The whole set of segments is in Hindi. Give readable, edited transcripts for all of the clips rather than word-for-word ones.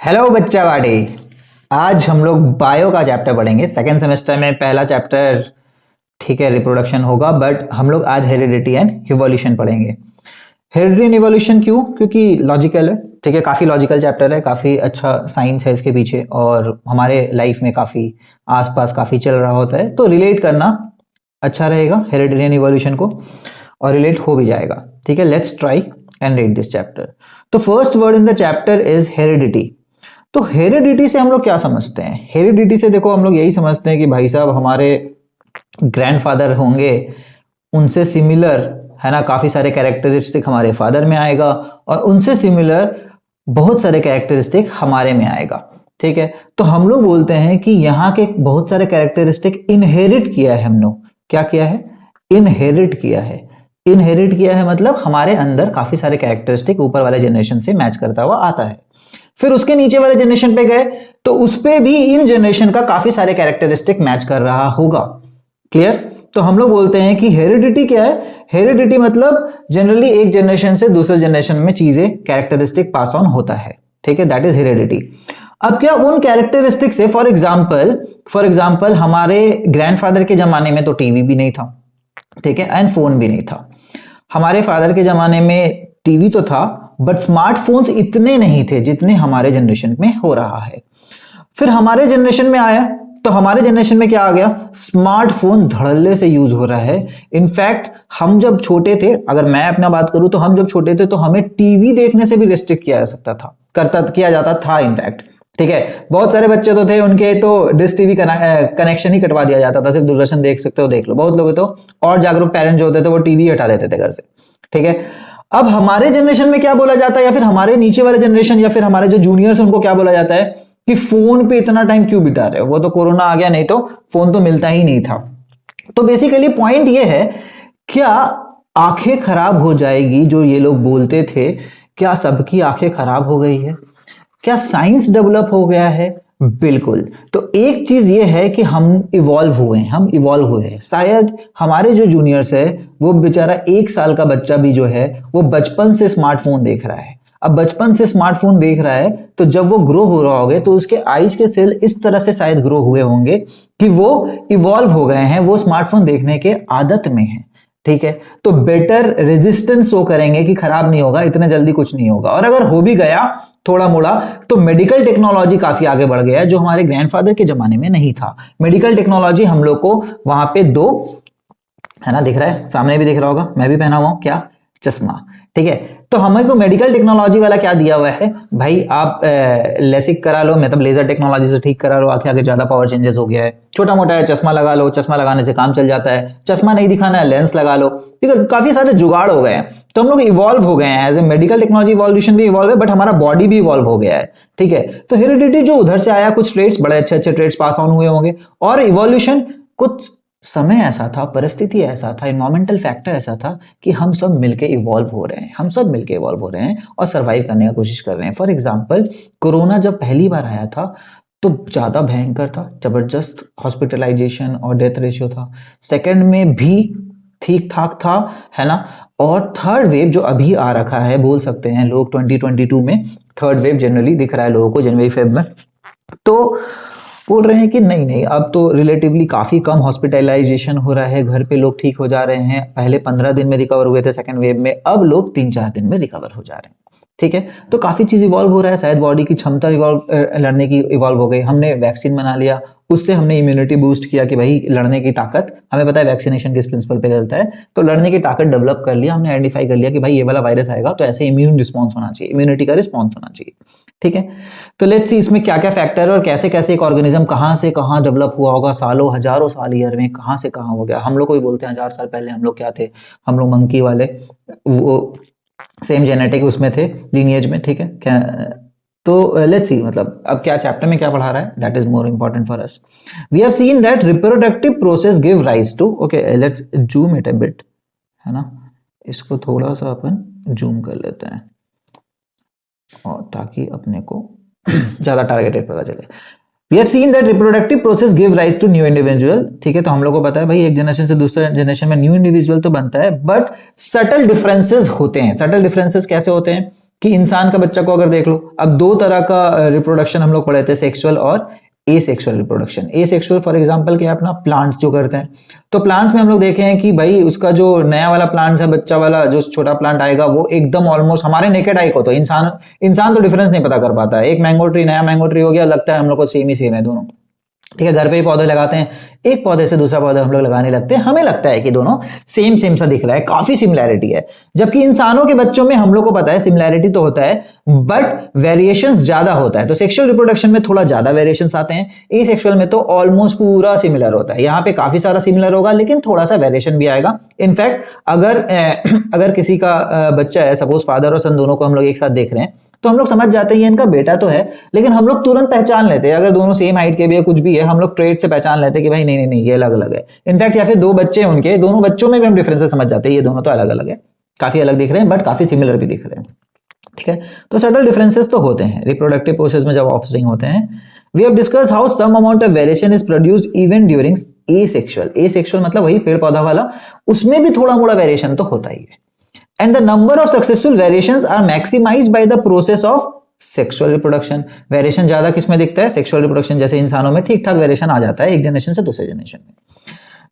हेलो बच्चा वाडे। आज हम लोग बायो का चैप्टर पढ़ेंगे। सेकेंड सेमेस्टर में पहला चैप्टर ठीक है रिप्रोडक्शन होगा, बट हम लोग आज हेरिडिटी एंड इवोल्यूशन पढ़ेंगे। हेरिडिटी एंड इवोल्यूशन क्यों? क्योंकि लॉजिकल है, ठीक है, काफी लॉजिकल चैप्टर है, काफी अच्छा साइंस है इसके पीछे और हमारे लाइफ में काफी आसपास काफी चल रहा होता है, तो रिलेट करना अच्छा रहेगा हेरिडिटी एंड इवोल्यूशन को, और रिलेट हो भी जाएगा। ठीक है, let's try and read this chapter. तो first word in the chapter is heredity. तो हेरिडिटी से हम लोग क्या समझते हैं? हेरिडिटी से देखो हम लोग यही समझते हैं कि भाई साहब हमारे ग्रैंडफादर होंगे, उनसे सिमिलर है ना काफी सारे कैरेक्टरिस्टिक हमारे फादर में आएगा और उनसे सिमिलर बहुत सारे कैरेक्टरिस्टिक हमारे में आएगा। ठीक है, तो हम लोग बोलते हैं कि यहाँ के बहुत सारे कैरेक्टरिस्टिक इनहेरिट किया है। हम लोग क्या किया है? इनहेरिट किया है। इनहेरिट किया है मतलब हमारे अंदर काफी सारे कैरेक्टरिस्टिक ऊपर वाले जनरेशन से मैच करता हुआ आता है। फिर उसके नीचे वाले जनरेशन पे गए तो उस पे भी इन जनरेशन का काफी सारे कैरेक्टरिस्टिक मैच कर रहा होगा। क्लियर? तो हम लोग बोलते हैं कि हेरिडिटी क्या है? हेरिडिटी मतलब जनरली एक जनरेशन से दूसरे जनरेशन में चीजें कैरेक्टरिस्टिक पास ऑन होता है। ठीक है, दैट इज हेरिडिटी। अब क्या उन कैरेक्टरिस्टिक से फॉर एग्जाम्पल हमारे ग्रैंडफादर के जमाने में तो टीवी भी नहीं था, ठीक है, एंड फोन भी नहीं था। हमारे फादर के जमाने में टीवी तो था बट स्मार्टफोन्स इतने नहीं थे जितने हमारे जनरेशन में हो रहा है। फिर हमारे जनरेशन में आया तो हमारे जनरेशन में क्या आ गया? स्मार्टफोन धड़ल्ले से यूज हो रहा है। इनफैक्ट हम जब छोटे थे, अगर मैं अपना बात करूं तो हम जब छोटे थे तो हमें टीवी देखने से भी रिस्ट्रिक्ट किया जा सकता था, किया जाता था इनफैक्ट। ठीक है, बहुत सारे बच्चे तो थे उनके तो डिश टीवी कनेक्शन ही कटवा दिया जाता था, सिर्फ दूरदर्शन देख सकते हो देख लो। बहुत लोग तो और जागरूक पेरेंट्स जो होते थे वो टीवी हटा देते थे घर से। ठीक है, अब हमारे जनरेशन में क्या बोला जाता है, या फिर हमारे नीचे वाले जनरेशन या फिर हमारे जो जूनियर्स उनको क्या बोला जाता है कि फोन पे इतना टाइम क्यों बिता रहे हो? वो तो कोरोना आ गया, नहीं तो फोन तो मिलता ही नहीं था। तो बेसिकली पॉइंट ये है, क्या आंखें खराब हो जाएगी जो ये लोग बोलते थे, क्या सबकी आंखें खराब हो गई है? क्या साइंस डेवलप हो गया है? बिल्कुल। तो एक चीज ये है कि हम इवॉल्व हुए हैं। शायद हमारे जो जूनियर्स है वो बेचारा 1 साल का बच्चा भी जो है वो बचपन से स्मार्टफोन देख रहा है। अब बचपन से स्मार्टफोन देख रहा है तो जब वो ग्रो हो रहा होगा तो उसके आईज के सेल इस तरह से शायद ग्रो हुए होंगे कि वो इवॉल्व हो गए हैं, वो स्मार्टफोन देखने के आदत में है। ठीक है, तो बेटर रेजिस्टेंस शो करेंगे कि खराब नहीं होगा, इतने जल्दी कुछ नहीं होगा। और अगर हो भी गया थोड़ा मोड़ा तो मेडिकल टेक्नोलॉजी काफी आगे बढ़ गया है जो हमारे ग्रैंडफादर के जमाने में नहीं था। मेडिकल टेक्नोलॉजी हम लोग को वहां पे दो है ना, दिख रहा है, सामने भी दिख रहा होगा, मैं भी पहना हुआ हूं क्या? चश्मा। ठीक है, तो हमें को मेडिकल टेक्नोलॉजी वाला क्या दिया हुआ है भाई, आप लेसिक करा लो, मतलब लेजर टेक्नोलॉजी से ठीक करा लो, आंखें आगे ज्यादा पावर चेंजेस हो गया है। छोटा मोटा है, चश्मा लगा लो, चश्मा लगाने से काम चल जाता है। चश्मा नहीं दिखाना है, लेंस लगा लो। ठीक है, काफी सारे जुगाड़ हो गए हैं, तो हम लोग इवॉल्व हो गए हैं। As a medical technology evolution भी इवॉल्व है, बट हमारा बॉडी भी इवॉल्व हो गया है। ठीक है, तो हेरिडिटी जो उधर से आया, कुछ ट्रेड्स बड़े अच्छे अच्छे ट्रेड्स पास ऑन हुए होंगे, और इवोल्यूशन कुछ समय ऐसा था, परिस्थिति ऐसा था, इन्वायरमेंटल फैक्टर ऐसा था कि हम सब मिलके इवॉल्व हो रहे हैं, और सरवाइव करने का कोशिश कर रहे हैं। फॉर एग्जाम्पल कोरोना जब पहली बार आया था तो ज्यादा भयंकर था, जबरदस्त हॉस्पिटलाइजेशन और डेथ रेशियो था। सेकेंड में भी ठीक ठाक था, है ना। और थर्ड वेव जो अभी आ रखा है, बोल सकते हैं लोग 2022 में थर्ड वेव जनरली दिख रहा है लोगों को जनवरी फेब में, तो बोल रहे हैं कि नहीं नहीं अब तो रिलेटिवली काफी कम हॉस्पिटलाइजेशन हो रहा है, घर पे लोग ठीक हो जा रहे हैं। पहले 15 दिन में रिकवर हुए थे सेकंड वेव में, अब लोग 3-4 दिन में रिकवर हो जा रहे हैं। ठीक है, तो काफी चीज इवॉल्व हो रहा है, शायद बॉडी की क्षमता लड़ने की इवॉल्व हो गई। हमने वैक्सीन बना लिया, उससे हमने इम्यूनिटी बूस्ट किया कि भाई लड़ने की ताकत, हमें पता है वैक्सीनेशन किस प्रिंसिपल पे चलता है, तो लड़ने की ताकत डेवलप कर लिया हमने, आइडेंटिफाई कर लिया कि भाई ये वाला वायरस आएगा तो ऐसे इम्यून रिस्पॉन्स होना चाहिए, इम्यूनिटी का रिस्पॉन्स होना चाहिए। ठीक है, तो लेट्स सी इसमें क्या क्या फैक्टर है और कैसे कैसे एक ऑर्गेनिज्म कहाँ से कहाँ डेवलप हुआ होगा, सालों हजारों साल ईयर में कहाँ से कहाँ हो गया। हम लोग को भी बोलते हैं 1000 साल पहले हम लोग क्या थे, हम लोग मंकी वाले, वो सेम जेनेटिक उसमें थे, लीनिएज में। ठीक है, क्या तो लेट्स सी मतलब अब क्या चैप्टर में क्या पढ़ा रहा है, that is more important for us. We have seen that reproductive process give rise to, okay let's zoom it a bit, है ना, इसको थोड़ा सा अपन जूम कर लेते हैं और ताकि अपने को ज्यादा टारगेटेड पता चले। We have seen that reproductive process give rise to new individual. ठीक है, तो हम लोग को पता है भाई एक जनरेशन से दूसरे जनरेशन में न्यू इंडिविजुअल तो बनता है, बट सटल डिफरेंसेस होते हैं. सटल डिफरेंसेस कैसे होते हैं कि इंसान का बच्चा को अगर देख लो, अब दो तरह का रिप्रोडक्शन हम लोग पढ़े थे, सेक्सुअल और asexual reproduction. Asexual for example क्या है अपना, प्लांट्स जो करते हैं. तो प्लांट्स में हम लोग देखे हैं कि भाई उसका जो नया वाला प्लांट है, बच्चा वाला जो छोटा प्लांट आएगा, वो एकदम ऑलमोस्ट हमारे नेकेड आई को तो इंसान तो डिफरेंस नहीं पता कर पाता है. एक मैंगो ट्री, नया मैंगो ट्री हो गया, लगता है हम लोग को सेम ही सेम है दोनों. ठीक है, घर पे ही पौधे लगाते हैं, एक पौधे से दूसरा पौधा हम लोग लगाने लगते हैं, हमें लगता है कि दोनों सेम सेम सा दिख रहा है, काफी सिमिलैरिटी है. जबकि इंसानों के बच्चों में हम लोग को पता है सिमिलैरिटी तो होता है, बट वेरिएशंस ज्यादा होता है. तो सेक्सुअल रिप्रोडक्शन में थोड़ा ज्यादा वेरिएशंस आते हैं, एसेक्सुअल में तो ऑलमोस्ट पूरा सिमिलर होता है. यहाँ पे काफी सारा सिमिलर होगा, लेकिन थोड़ा सा वेरिएशन भी आएगा. इनफैक्ट अगर किसी का बच्चा है, सपोज फादर और सन दोनों को हम लोग एक साथ देख रहे हैं, तो हम लोग समझ जाते हैं इनका बेटा तो है, लेकिन हम लोग तुरंत पहचान लेते हैं, अगर दोनों सेम हाइट के भी है, कुछ भी है, हम लोग ट्रेड से पहचान लेते हैं कि भाई नहीं ये अलग अलग है. इनफैक्ट या फिर दो बच्चे हैं उनके, दोनों बच्चों में भी हम डिफरेंसेस समझ जाते हैं, ये दोनों तो अलग अलग है, काफी अलग दिख रहे हैं, बट काफी सिमिलर भी दिख रहे हैं. ठीक है, तो सटल डिफरेंसेस तो होते हैं रिप्रोडक्टिव प्रोसेस में जब ऑफस्प्रिंग होते हैं. We have discuss how some amount of variation is produced even during asexual. Asexual मतलब वही पेड़ पौधा वाला, उसमें भी थोड़ा मोड़ा वेरिएशन तो होता ही है. And the number of successful variations are maximised by the process of sexual reproduction. Variation ज्यादा किसमें दिखता है, सेक्सुअल रिप्रोडक्शन. जैसे इंसानों में ठीक ठाक वेरिएशन आ जाता है एक जनरेशन से दूसरे जनरेशन में.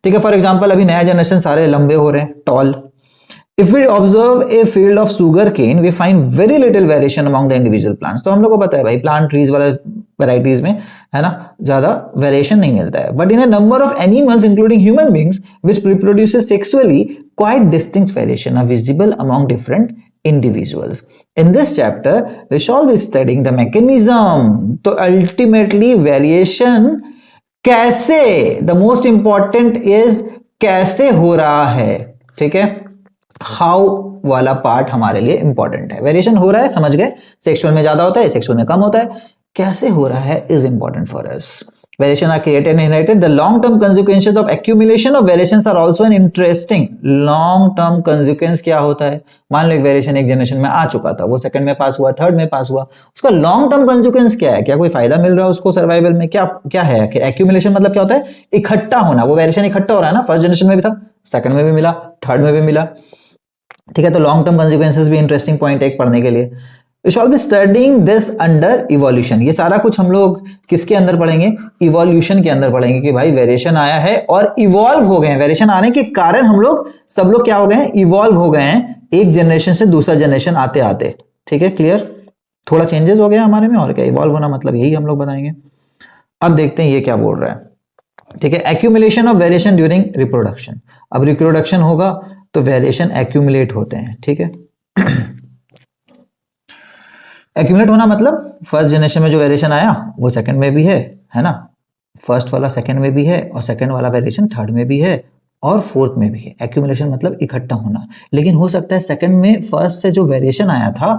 ठीक है, फॉर एग्जांपल अभी नया जनरेशन सारे लंबे हो रहे हैं, tall. If we observe a field of sugar cane, we find very little variation among the individual plants. तो हम लोग को पता है भाई प्लांट ट्रीज वाले वेराइटीज में है ना ज्यादा वेरिएशन नहीं मिलता है, but in a number of animals including human beings which reproduces sexually, quite distinct variation are visible among different individuals. In this chapter we shall be studying the mechanism. तो ultimately variation कैसे, the most important is कैसे हो रहा है. ठीक है, how वाला पार्ट हमारे लिए इंपॉर्टेंट है. वेरिएशन हो रहा है समझ गए, सेक्सुअल में ज्यादा होता है, सेक्सुअल में कम होता है, कैसे हो रहा है is important for us. Variation are created and inherited. The long-term consequences of accumulation of variations are also an interesting. Long-term consequence क्या होता है, मान लो एक वेरिएशन एक जनरेशन में आ चुका था, वो सेकंड में पास हुआ, थर्ड में पास हुआ, उसका लॉन्ग टर्म consequence क्या है, क्या कोई फायदा मिल रहा है उसको सर्वाइवल में, क्या है. एक्यूमुलेशन मतलब क्या होता है, इकट्ठा होना. वो वेरिएशन इकट्ठा हो रहा है ना, फर्स्ट जनरेशन में भी था, सेकंड में भी मिला, थर्ड में भी मिला. ठीक है, तो लॉन्ग टर्म consequences भी इंटरेस्टिंग पॉइंट एक पढ़ने के लिए. We shall be studying this under evolution. ये सारा कुछ हम लोग किसके अंदर पढ़ेंगे, इवोल्यूशन के अंदर पढ़ेंगे कि भाई वेरिएशन आया है और इवॉल्व हो गए हैं. वेरिएशन आने के कारण हम लोग सब लोग क्या हो गए हैं, इवॉल्व हो गए हैं एक जनरेशन से दूसरा जनरेशन आते आते. ठीक है, क्लियर, थोड़ा चेंजेस हो गया हमारे में, और क्या इवॉल्व होना मतलब यही हम लोग बताएंगे. अब देखते हैं ये क्या बोल रहा है. ठीक है, accumulation of variation during reproduction. अब रिप्रोडक्शन होगा तो वेरिएशन एक्यूमुलेट होते हैं. ठीक है, एक्यूमुलेट होना मतलब फर्स्ट जनरेशन में जो वेरिएशन आया वो सेकंड में भी है ना, फर्स्ट वाला सेकंड में भी है, और सेकंड वाला वेरिएशन थर्ड में भी है, और फोर्थ में भी है. एक्यूमुलेशन मतलब इकट्ठा होना. लेकिन हो सकता है सेकंड में फर्स्ट से जो वेरिएशन आया था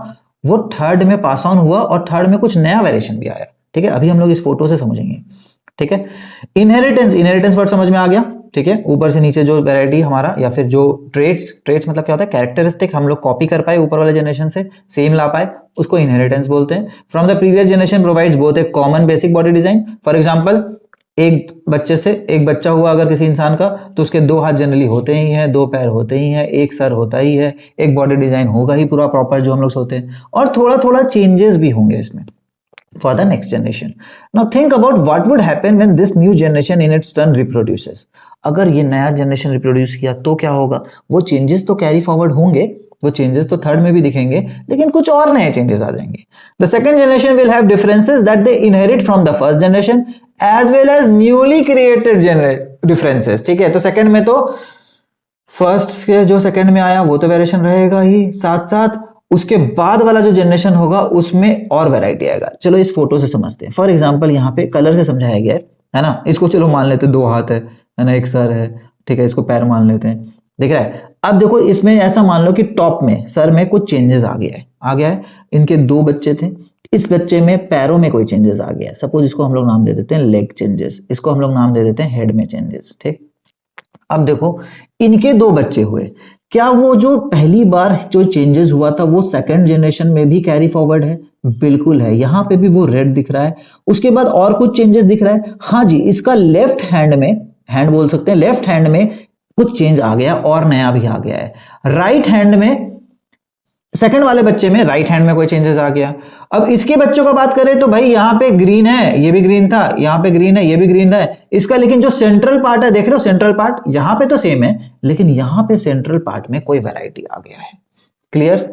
वो थर्ड में पास ऑन हुआ, और थर्ड में कुछ नया वेरिएशन भी आया. ठीक है, अभी हम लोग इस फोटो से समझेंगे. ठीक है, इनहेरिटेंस वर्ड समझ में आ गया. ठीक है, ऊपर से नीचे जो वैरायटी हमारा, या फिर जो ट्रेड्स मतलब क्या होता है, कैरेक्टरिस्टिक हम लोग कॉपी कर पाए ऊपर वाले जनरेशन से, सेम ला पाए, उसको इनहेरिटेंस बोलते हैं. From the previous generation provides both A common basic body design. For example एक बच्चे से एक बच्चा हुआ अगर किसी इंसान का, तो उसके दो हाथ जनरली होते ही हैं, दो पैर होते ही हैं, एक सर होता ही है, एक बॉडी डिजाइन होगा ही पूरा प्रॉपर जो हम लोग सोते हैं, और थोड़ा थोड़ा चेंजेस भी होंगे इसमें for the next generation. Now think about what would happen when this new generation in its turn reproduces. अगर ये नया जनरेशन रिप्रोड्यूस किया तो क्या होगा, वो चेंजेस तो कैरी फॉरवर्ड होंगे, वो चेंजेस तो थर्ड में भी दिखेंगे, लेकिन कुछ और नए चेंजेस आ जाएंगे. The second generation will have differences that they inherit from the first generation as well as newly created differences. ठीक है, तो सेकंड में तो फर्स्ट के जो सेकंड में आया वो तो वेरिएशन रहेगा ही, साथ साथ उसके बाद वाला जो जनरेशन होगा उसमें और वैरायटी आएगा. चलो इस फोटो से समझते हैं. फॉर एग्जांपल यहाँ पे कलर से समझाया गया है ना, इसको चलो मान लेते हैं दो हाथ है ना, एक सर है. ठीक है, इसको पैर मान लेते हैं. दिख रहा है. अब देखो इसमें ऐसा मान लो कि टॉप में सर में कुछ चेंजेस आ गया है. इनके दो बच्चे थे, इस बच्चे में पैरों में कोई चेंजेस आ गया है. सपोज इसको हम लोग नाम दे देते हैं लेग चेंजेस, इसको हम लोग नाम दे देते हैं हेड में चेंजेस. ठीक, अब देखो इनके दो बच्चे हुए, क्या वो जो पहली बार जो चेंजेस हुआ था वो सेकंड जनरेशन में भी कैरी फॉरवर्ड है, बिल्कुल है, यहां पे भी वो रेड दिख रहा है। उसके बाद और कुछ चेंजेस दिख रहा है, हाँ जी, इसका लेफ्ट हैंड में, हैंड बोल सकते हैं, लेफ्ट हैंड में कुछ चेंज आ गया और नया भी आ गया है। राइट हैंड में, सेकंड वाले बच्चे में राइट हैंड में कोई चेंजेस आ गया। अब इसके बच्चों का बात करें तो भाई यहाँ पे ग्रीन है, ये भी ग्रीन था, यहाँ पे ग्रीन है, ये भी ग्रीन है इसका, लेकिन जो सेंट्रल पार्ट है देख रहे हो, सेंट्रल पार्ट यहाँ पे तो सेम है, लेकिन यहाँ पे सेंट्रल पार्ट में कोई वैरायटी आ गया है। क्लियर,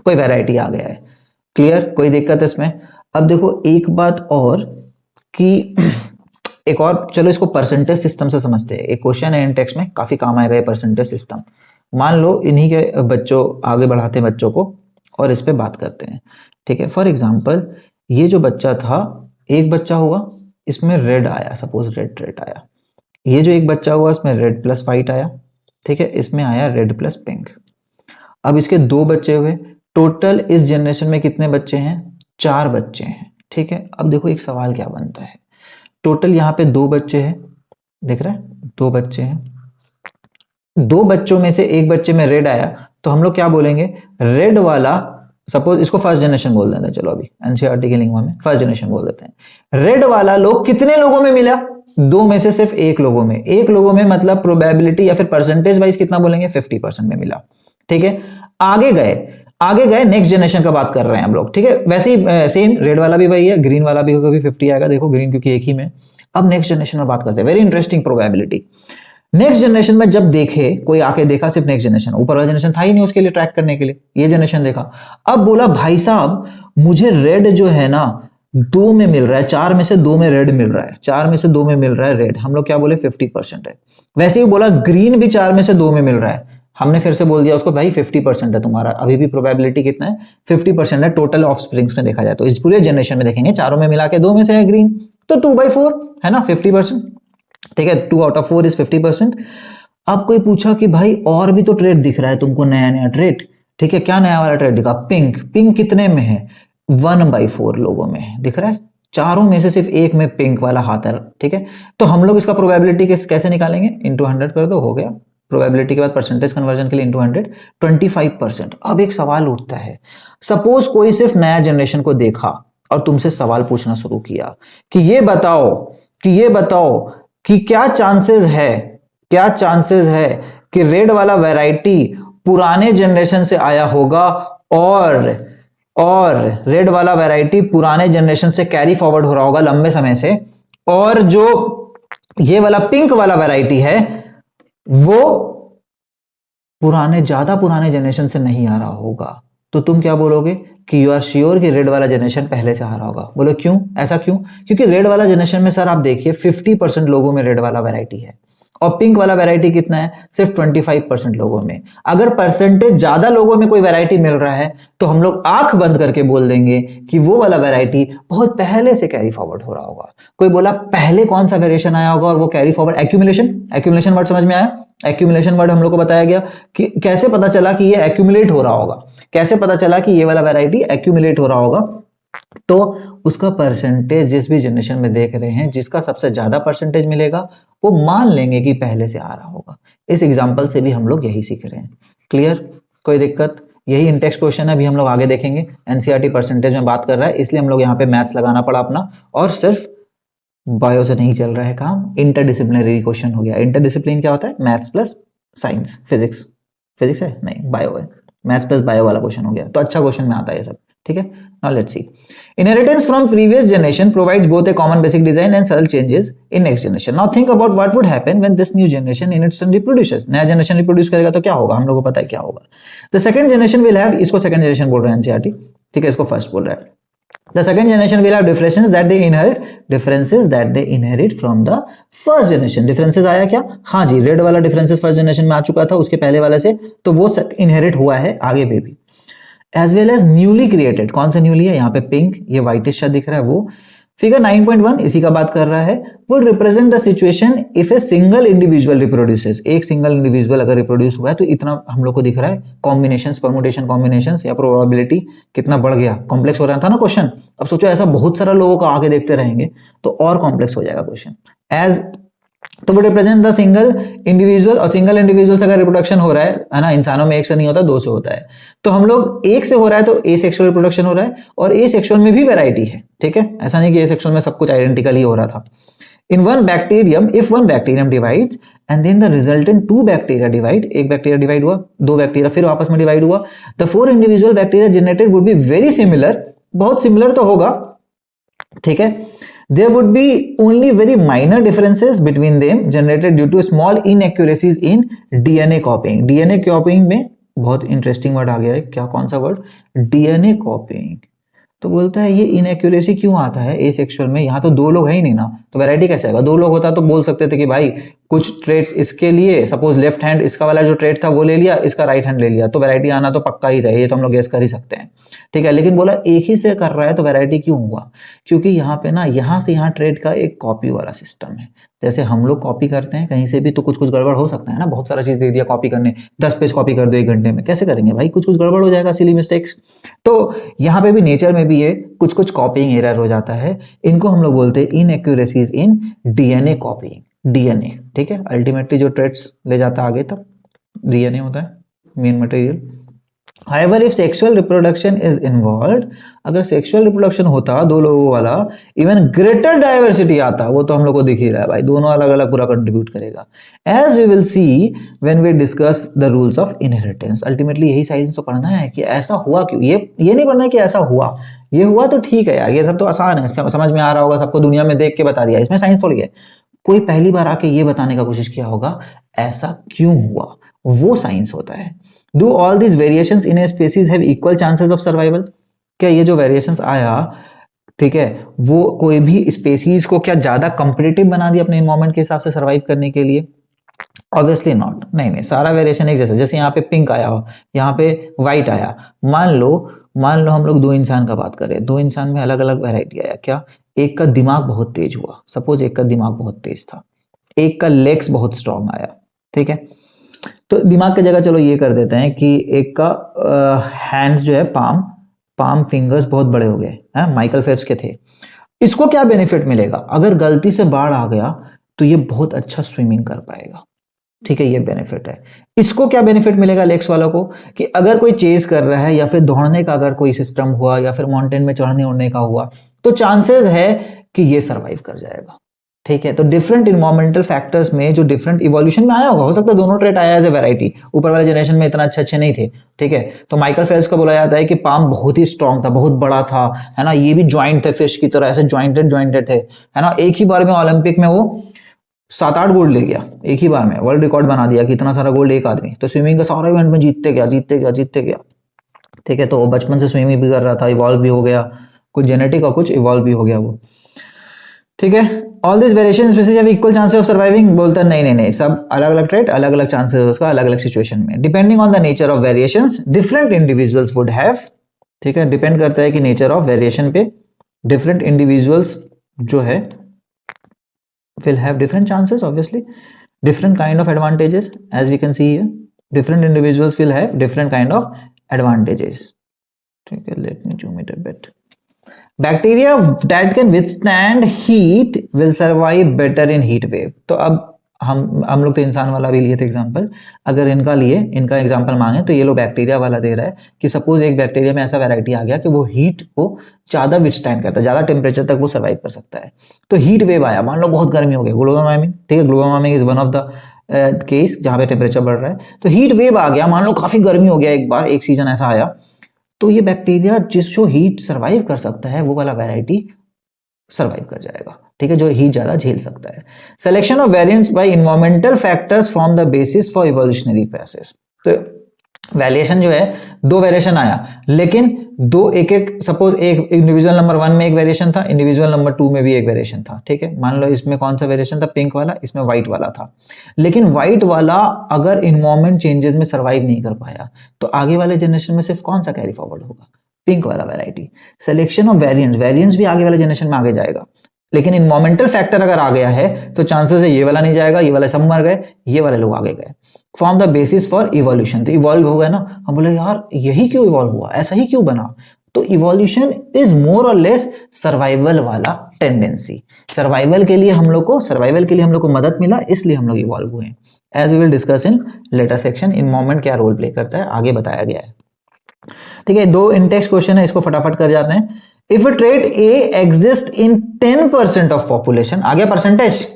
कोई वैरायटी आ गया है। क्लियर, कोई दिक्कत इसमें। अब देखो एक बात और कि एक और, चलो इसको परसेंटेज सिस्टम से समझते हैं। एक क्वेश्चन है इन टेक्स्ट में, काफी काम आएगा ये परसेंटेज सिस्टम। मान लो इन्हीं के बच्चों, आगे बढ़ाते हैं बच्चों को और इस पे बात करते हैं, ठीक है। फॉर एग्जांपल ये जो बच्चा था, एक बच्चा हुआ इसमें रेड आया, सपोज रेड रेड आया। ये जो एक बच्चा हुआ इसमें रेड प्लस व्हाइट आया, ठीक है, इसमें आया रेड प्लस पिंक। अब इसके दो बच्चे हुए, टोटल इस जनरेशन में कितने बच्चे हैं? 4 बच्चे हैं, ठीक है। अब देखो एक सवाल क्या बनता है, टोटल यहाँ पे 2 बच्चे हैं, दिख रहा है 2 बच्चे हैं, 2 बच्चों में से एक बच्चे में रेड आया, तो हम लोग क्या बोलेंगे, रेड वाला, सपोज इसको फर्स्ट जनरेशन बोल देते हैं, चलो अभी एनसीईआरटी की लिंग्वा में फर्स्ट जनरेशन बोल देते हैं। रेड वाला लोग कितने लोगों में मिला? 2 में से सिर्फ 1 लोगों में। 1 लोगों में मतलब प्रोबेबिलिटी या फिर परसेंटेज वाइज कितना बोलेंगे, 50% में मिला, ठीक है। आगे गए नेक्स्ट जनरेशन का बात कर रहे हैं हम लोग, ठीक है। वैसे ही सेम रेड वाला भी वही है, ग्रीन वाला भी होगा, 50 आएगा, देखो ग्रीन क्योंकि एक ही में। अब नेक्स्ट जनरेशन में बात करते हैं, very interesting probability. Next generation में जब देखे, कोई आके देखा सिर्फ नेक्स्ट जनरेशन, ऊपर वाला जनरेशन था ही नहीं उसके लिए ट्रैक करने के लिए, ये जनरेशन देखा। अब बोला भाई साहब मुझे रेड जो है ना 2 में मिल रहा है, 4 में से 2 में रेड मिल रहा है, 4 में से 2 में मिल रहा है रेड, हम लोग क्या बोले 50% है। वैसे ही बोला ग्रीन भी 4 में से 2 में मिल रहा है, हमने फिर से बोल दिया उसको भाई 50% है तुम्हारा, अभी भी प्रोबेबिलिटी कितना है, 50% है टोटल ऑफ स्प्रिंग्स में देखा जाए तो। इस पूरे जनरेशन में देखेंगे चारों में मिला के 2 में से है ग्रीन, तो 2/4 है ना 50%, ठीक है। 2 out of 4 इज 50%। अब कोई पूछा कि भाई और भी तो ट्रेड दिख रहा है तुमको, नया नया ट्रेड, ठीक है, क्या नया वाला ट्रेड दिखा? पिंक, पिंक कितने में है? 1/4 लोगों में है, दिख रहा है, चारों में से सिर्फ एक में पिंक वाला हाथ है, ठीक है। तो हम लोग इसका प्रोबेबिलिटी कैसे निकालेंगे, इंटू 100 कर दो, हो गया। प्रोबेबिलिटी के बाद परसेंटेज कन्वर्जन के लिए इंटू 100, 25%। अब एक सवाल उठता है, सपोज कोई सिर्फ नया जनरेशन को देखा और तुमसे सवाल पूछना शुरू किया कि ये बताओ कि क्या चांसेस है कि रेड वाला वैरायटी पुराने जनरेशन से आया होगा और रेड वाला वैरायटी पुराने जनरेशन से कैरी फॉरवर्ड हो रहा होगा लंबे समय से, और जो ये वाला पिंक वाला वैरायटी है वो ज्यादा पुराने जनरेशन से नहीं आ रहा होगा। तो तुम क्या बोलोगे कि यू आर श्योर कि रेड वाला जनरेशन पहले से आ रहा होगा। बोलो क्यों, ऐसा क्यों? क्योंकि रेड वाला जनरेशन में सर आप देखिए 50% लोगों में रेड वाला वैरायटी है, और पिंक वाला वैरायटी कितना है, सिर्फ 25% लोगों में। अगर परसेंटेज ज्यादा लोगों में कोई वैरायटी मिल रहा है तो हम लोग आंख बंद करके बोल देंगे कि वो वाला वैरायटी बहुत पहले से कैरी फॉरवर्ड हो रहा होगा। कोई बोला पहले कौन सा वेरिएशन आया होगा और वो कैरी फॉरवर्ड, एक्यूमुलेशन वर्ड समझ में आया? एक्यूमुलेशन वर्ड हम लोग को बताया गया कि कैसे पता चला कि ये एक्यूमुलेट हो रहा होगा, कैसे पता चला कि ये वाला वैरायटी एक्यूमुलेट हो रहा होगा। तो उसका परसेंटेज जिस भी जनरेशन में देख रहे हैं, जिसका सबसे ज्यादा परसेंटेज मिलेगा वो मान लेंगे कि पहले से आ रहा होगा। इस एग्जांपल से भी हम लोग यही सीख रहे हैं। क्लियर, कोई दिक्कत? यही इंटेक्स्ट क्वेश्चन है, अभी हम लोग आगे देखेंगे। एनसीईआरटी परसेंटेज में बात कर रहा है, इसलिए हम लोग यहाँ पे मैथ्स लगाना पड़ा अपना, और सिर्फ बायो से नहीं चल रहा है काम, इंटरडिसिप्लिनरी क्वेश्चन हो गया। इंटरडिसिप्लिन क्या होता है? मैथ्स प्लस साइंस, फिजिक्स है नहीं, बायो है, मैथ्स प्लस बायो वाला क्वेश्चन हो गया, तो अच्छा क्वेश्चन में आता है ये सब, ठीक है। Now let's see, inheritance from previous generation provides both a common basic design and subtle changes in next generation. Now think about what would happen when this new generation in its turn reproduces. नया जनरेशन रिप्रोड्यूस करेगा तो क्या होगा, हम लोगों को पता है क्या होगा। The second generation will have, इसको second generation बोल रहे हैं एनसीईआरटी, ठीक है, इसको फर्स्ट बोल रहा है। The second generation will have differences that they inherit from the first generation. Differences आया क्या? हाँ जी, रेड वाला differences first generation में आ चुका था उसके पहले वाले से, तो वो inherit हुआ है आगे भी। As well as newly created, कौन सा न्यूली है यहाँ पे? पिंक, ये व्हाइटिश सा दिख रहा है वो। फिगर 9.1 इसी का बात कर रहा है, वो represent the situation if a single individual reproduces, एक सिंगल इंडिविजुअल अगर रिप्रोड्यूस हुआ है तो इतना हम लोग को दिख रहा है। कॉम्बिनेशंस, परमुटेशन कॉम्बिनेशंस या प्रोबेबिलिटी कितना बढ़ गया, कॉम्प्लेक्स हो रहा था ना क्वेश्चन। अब सोचो ऐसा बहुत सारा लोगों का आगे देखते रहेंगे तो और कॉम्प्लेक्स हो जाएगा क्वेश्चन। एज तो वो रिप्रेजेंट द सिंगल इंडिविजुअल, और सिंगल इंडिविजुअल से अगर रिप्रोडक्शन हो रहा है ना, इंसानों में एक से नहीं होता, दो से होता है। तो हम लोग एक से हो रहा है तो ए सेक्सुअल रिप्रोडक्शन हो रहा है, और ए सेक्सुअल में भी वैरायटी है, ठीक है, ऐसा नहीं कि ए सेक्सुअल में सब कुछ आइडेंटिकल ही हो रहा था। In one bacterium, if one bacterium divides and then the resultant two bacteria divide, एक बैक्टीरिया डिवाइड हुआ, दो बैक्टीरिया फिर आपस में डिवाइड हुआ, the four individual bacteria generated would be very similar, बहुत सिमिलर तो होगा, ठीक है। There would be only very minor differences between them generated due to small inaccuracies in DNA copying. DNA copying में बहुत इंटरेस्टिंग वर्ड आ गया है, क्या कौन सा वर्ड, DNA copying। तो बोलता है ये इनएक्यूरेसी क्यों आता है ए सेक्सुअल में, यहाँ तो दो लोग है ही नहीं ना, तो वैरायटी कैसे आएगा, दो लोग होता तो बोल सकते थे कि भाई कुछ ट्रेड्स इसके लिए, सपोज लेफ्ट हैंड इसका वाला जो ट्रेड था वो ले लिया, इसका राइट हैंड ले लिया, तो वैरायटी आना तो पक्का ही था, ये तो हम लोग गेस कर ही सकते हैं, ठीक है। लेकिन बोला एक ही से कर रहा है तो वैरायटी क्यों हुआ, क्योंकि यहाँ पे ना यहाँ से यहाँ ट्रेड का एक कॉपी वाला सिस्टम है। जैसे हम लोग कॉपी करते हैं कहीं से भी तो कुछ कुछ गड़बड़ हो सकता है ना, बहुत सारा चीज दे दिया कॉपी करने, 10 पेज कॉपी कर दो 1 घंटे में, कैसे करेंगे भाई, कुछ कुछ गड़बड़ हो जाएगा, सिली मिस्टेक्स। तो यहाँ पे भी नेचर में भी ये कुछ कुछ कॉपिंग एरर हो जाता है, इनको हम लोग बोलते हैं इनएक्यूरेसीज इन डीएनए कॉपिंग, डीएनए, ठीक है। अल्टीमेटली जो ट्रेड्स ले जाता है आगे तक डीएनए होता है, main material. However, if sexual reproduction is involved, अगर sexual reproduction होता दो लोगों वाला, even greater diversity आता, वो तो हम लोग को दिख ही रहा है भाई, दोनों अलग अलग पूरा कंट्रीब्यूट करेगा। As we will see when we discuss the rules of inheritance, ultimately यही साइंस तो पढ़ना है कि ऐसा हुआ क्यों, ये नहीं पढ़ना है कि ऐसा हुआ, ये हुआ तो ठीक है यार, ये सब तो आसान है, समझ में आ रहा होगा सबको, दुनिया में देख के बता दिया, इसमें साइंस थोड़ी है। कोई पहली बार आके ये बताने का कोशिश किया होगा ऐसा क्यों हुआ, वो साइंस होता है। Do all these variations in a species have equal chances of survival? क्या ये जो वेरिएशंस आया, ठीक है, वो कोई भी स्पेसीज को क्या ज्यादा कम्पिटिटिव बना दिया अपने एनवायरमेंट के हिसाब से सर्वाइव करने के लिए? ऑब्वियसली नॉट, नहीं नहीं, सारा वेरिएशन एक जैसा, जैसे यहाँ पे पिंक आया हो, यहाँ पे व्हाइट आया, मान लो हम लोग दो इंसान का बात करें, दो इंसान में अलग अलग वैरायटी आया, क्या, एक का दिमाग बहुत तेज हुआ, सपोज एक का दिमाग बहुत तेज था, एक का लेग्स बहुत स्ट्रांग आया, ठीक है। तो दिमाग की जगह चलो ये कर देते हैं कि एक का हैंड्स जो है पाम फिंगर्स बहुत बड़े हो गए हैं, माइकल फेल्प्स के थे। इसको क्या बेनिफिट मिलेगा, अगर गलती से बाढ़ आ गया तो ये बहुत अच्छा स्विमिंग कर पाएगा, ठीक है, ये बेनिफिट है। इसको क्या बेनिफिट मिलेगा लेग्स वालों को, कि अगर कोई चेज कर रहा है या फिर दौड़ने का अगर कोई सिस्टम हुआ या फिर माउंटेन में चढ़ने उड़ने का हुआ तो चांसेस है कि ये सर्वाइव कर जाएगा, ठीक है। तो डिफरेंट इन्वायरमेंटल फैक्टर्स में जो डिफरेंट इवोल्यूशन में आया होगा, हो सकता है दोनों ट्रेट आया एज ए वैरायटी, ऊपर वाले जनरेशन में इतना अच्छे नहीं थे, ठीक है। तो माइकल फेल्प्स का बोला जाता है कि पाम बहुत ही स्ट्रांग था, बहुत बड़ा था, है ना, ये भी ज्वाइंट थे फिश की तरह, ऐसे ज्वाइंटेड थे, है ना। एक ही बार में ओलंपिक में वो 7-8 गोल्ड ले गया, एक ही बार में वर्ल्ड रिकॉर्ड बना दिया कि इतना सारा गोल्ड एक आदमी। तो स्विमिंग का सारा इवेंट में जीतते गया, ठीक है। तो वो बचपन से स्विमिंग भी कर रहा था, इवॉल्व भी हो गया, कुछ जेनेटिक और कुछ इवॉल्व भी हो गया वो, ठीक है। All this variation species have equal chances of surviving, बोलता नहीं, सब अलग अलग ट्रेट, अलग अलग चांसेस उसका, अलग अलग सिचुएशन में, depending on the nature of variations different individuals would have, ठीक है, डिपेंड करता है कि नेचर ऑफ वेरिएशन पे डिफरेंट इंडिविजुअल्स जो है will have different chances, obviously different kind of advantages, as we can see here different individuals will have different kind of advantages, okay, let me zoom it a bit. Bacteria that can withstand heat will survive better in heat wave. तो अब हम लोग तो इंसान वाला भी लिए थे एग्जांपल, अगर इनका एग्जांपल मांगे तो ये लो बैक्टीरिया वाला दे रहा है कि सपोज एक बैक्टीरिया में ऐसा वैरायटी आ गया कि वो हीट को ज्यादा विथस्टैंड करता है, ज्यादा टेम्परेचर तक वो सर्वाइव कर सकता है। तो हीट वेव आया, मान लो बहुत गर्मी हो गई, ग्लोबल वार्मिंग, ठीक है, global warming is one of the case जहां पे टेम्परेचर बढ़ रहा है। तो हीट वेव आ गया, मान लो काफी गर्मी हो गया, एक बार एक सीजन ऐसा आया, तो ये बैक्टीरिया जो हीट सर्वाइव कर सकता है वो वाला वैरायटी सर्वाइव कर जाएगा, ठीक है, जो हीट ज्यादा झेल सकता है। Selection of variants bye environmental factors form the basis for evolutionary process. तो वेरिएशन जो है, दो वेरिएशन आया, लेकिन दो एक सपोज एक इंडिविजुअल नंबर 1 में एक वेरिएशन था, इंडिविजुअल नंबर 2 में भी एक वेरिएशन था, ठीक है। मान लो इसमें कौन सा वेरिएशन था, पिंक वाला, इसमें व्हाइट वाला था, लेकिन व्हाइट वाला अगर इन्वायरमेंट चेंजेस में सर्वाइव नहीं कर पाया तो आगे वाले जनरेशन में सिर्फ कौन सा कैरी फॉरवर्ड होगा, पिंक वाला वैरायटी। सिलेक्शन ऑफ वेरिएंट्स भी आगे वाले जनरेशन में आगे जाएगा, लेकिन इन्वायरमेंटल फैक्टर अगर आ गया है तो चांसेस है ये वाला नहीं जाएगा, ये वाले सब मर गए, ये वाले लोग आगे गए। Form the basis for evolution, तो इवॉल्व हो गया ना, हम बोले यार यही क्यों इवॉल्व हुआ, ऐसा ही क्यों बना, तो इवोल्यूशन इज मोर और लेस सर्वाइवल वाला टेंडेंसी। सर्वाइवल के लिए हम लोग को मदद मिला, इसलिए हम लोग इवॉल्व हुए। As we will discuss in later section, environment क्या रोल प्ले करता है आगे बताया गया है। ठीक है, 2 इन-टेक्स्ट क्वेश्चन है, इसको फटाफट कर जाते हैं। If a trait a exist in 10% of population, आ गया percentage,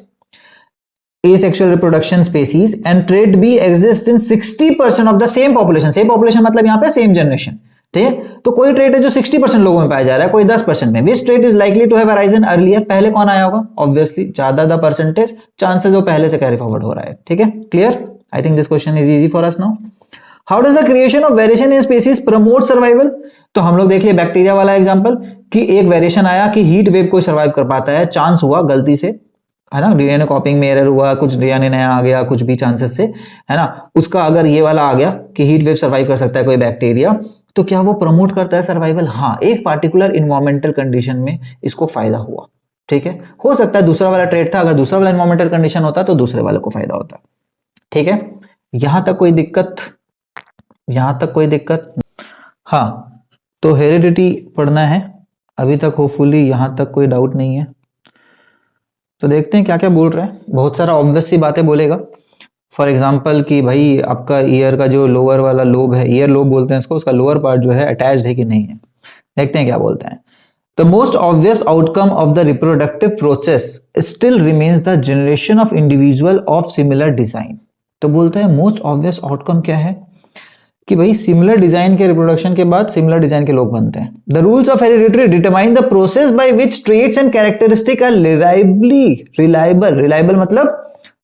asexual reproduction species, and trait B exists in 60% of the same population। same population मतलब यहाँ पे same generation, ठीक है। तो कोई ट्रेट है जो 60% लोगों में पाया जा रहा है, कोई 10% में। Which trait is likely to have arisen earlier, पहले कौन आया होगा? ऑब्वियसली ज्यादा द परसेंटेज चांसेस वो पहले से कैरी फॉरवर्ड हो रहा है। ठीक है, clear? I think this question is easy for us now. How does the creation of variation in species promote survival? तो हम लोग देख लिए बैक्टीरिया वाला एग्जांपल कि एक वेरिएशन आया कि हीट वेव को सर्वाइव कर पाता है, चांस हुआ गलती से, है ना, डीएनए कॉपिंग में एरर हुआ, कुछ डीएनए नया आ गया, कुछ भी चांसेस से, है ना, उसका अगर ये वाला आ गया कि हीट वेव सर्वाइव कर सकता है कोई बैक्टीरिया, तो क्या वो प्रमोट करता है सर्वाइवल? हाँ, एक पार्टिकुलर इन्वायरमेंटल कंडीशन में इसको फायदा हुआ। ठीक है, हो सकता है दूसरा वाला ट्रेड था, अगर दूसरा वाला इन्वायरमेंटल कंडीशन होता तो दूसरे वाले को फायदा होता। ठीक है, यहां तक कोई दिक्कत? हाँ, तो हेरिडिटी पढ़ना है अभी तक, होपफुली यहां तक कोई डाउट नहीं है। तो देखते हैं क्या क्या बोल रहे हैं। बहुत सारा ऑब्वियस सी बातें बोलेगा। फॉर एग्जाम्पल कि भाई आपका ईयर का जो लोअर वाला लोब है, ईयर लोब बोलते हैं इसको, उसका लोअर पार्ट जो है अटैच्ड है कि नहीं है। देखते हैं क्या बोलते हैं। The most obvious outcome of the reproductive process still remains the generation of individual of similar design. तो बोलता है मोस्ट ऑब्वियस आउटकम क्या है कि भाई सिमिलर डिजाइन के रिप्रोडक्शन के बाद सिमिलर डिजाइन के लोग बनते हैं। The rules of heredity determine the process by which traits and characteristic are reliable मतलब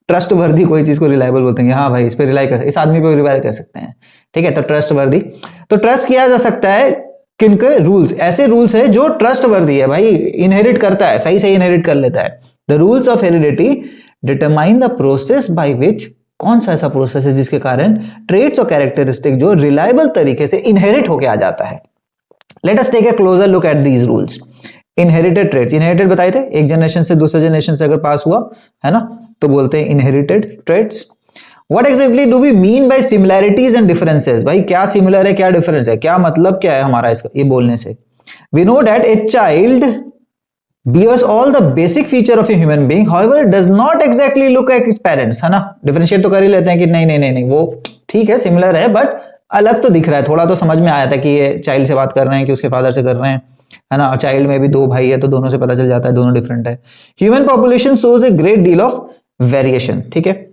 ट्रस्ट वर्दी, कोई चीज को रिलायबल बोलते हैं, हाँ भाई इस पे रिलाई कर, इस आदमी पे रिलाई कर सकते हैं। ठीक है, तो ट्रस्ट वर्दी, तो ट्रस्ट किया जा सकता है किनके? रूल्स, ऐसे रूल्स है जो ट्रस्ट वर्दी है भाई, इनहेरिट करता है, सही सही इनहेरिट कर लेता है। The rules of heredity determine the process by which, कौन सा ऐसा प्रोसेस है जिसके कारण ट्रेट्स और कैरेक्टरिस्टिक जो रिलायबल तरीके से इनहेरिट होके आ जाता है। Let us take a closer look at these rules. Inherited traits, inherited बताए थे, एक जनरेशन से दूसरे जनरेशन से अगर पास हुआ है ना, तो बोलते हैं inherited traits. What exactly do we mean by similarities and differences? भाई क्या सिमिलर है, क्या डिफरेंस है, क्या मतलब क्या है हमारा इसका ये बोलने से? We know that a child bears all the basic feature of a human being, however it does not exactly look like its parents, है ना। डिफरेंशिएट तो कर ही लेते हैं कि नहीं वो ठीक है सिमिलर है बट अलग तो दिख रहा है। थोड़ा तो समझ में आया था कि ये चाइल्ड से बात कर रहे हैं कि उसके फादर से कर रहे हैं, है ना। चाइल्ड में भी 2 भाई है तो दोनों से पता चल जाता है दोनों डिफरेंट है। Human population shows a great deal of variation, ठीक है।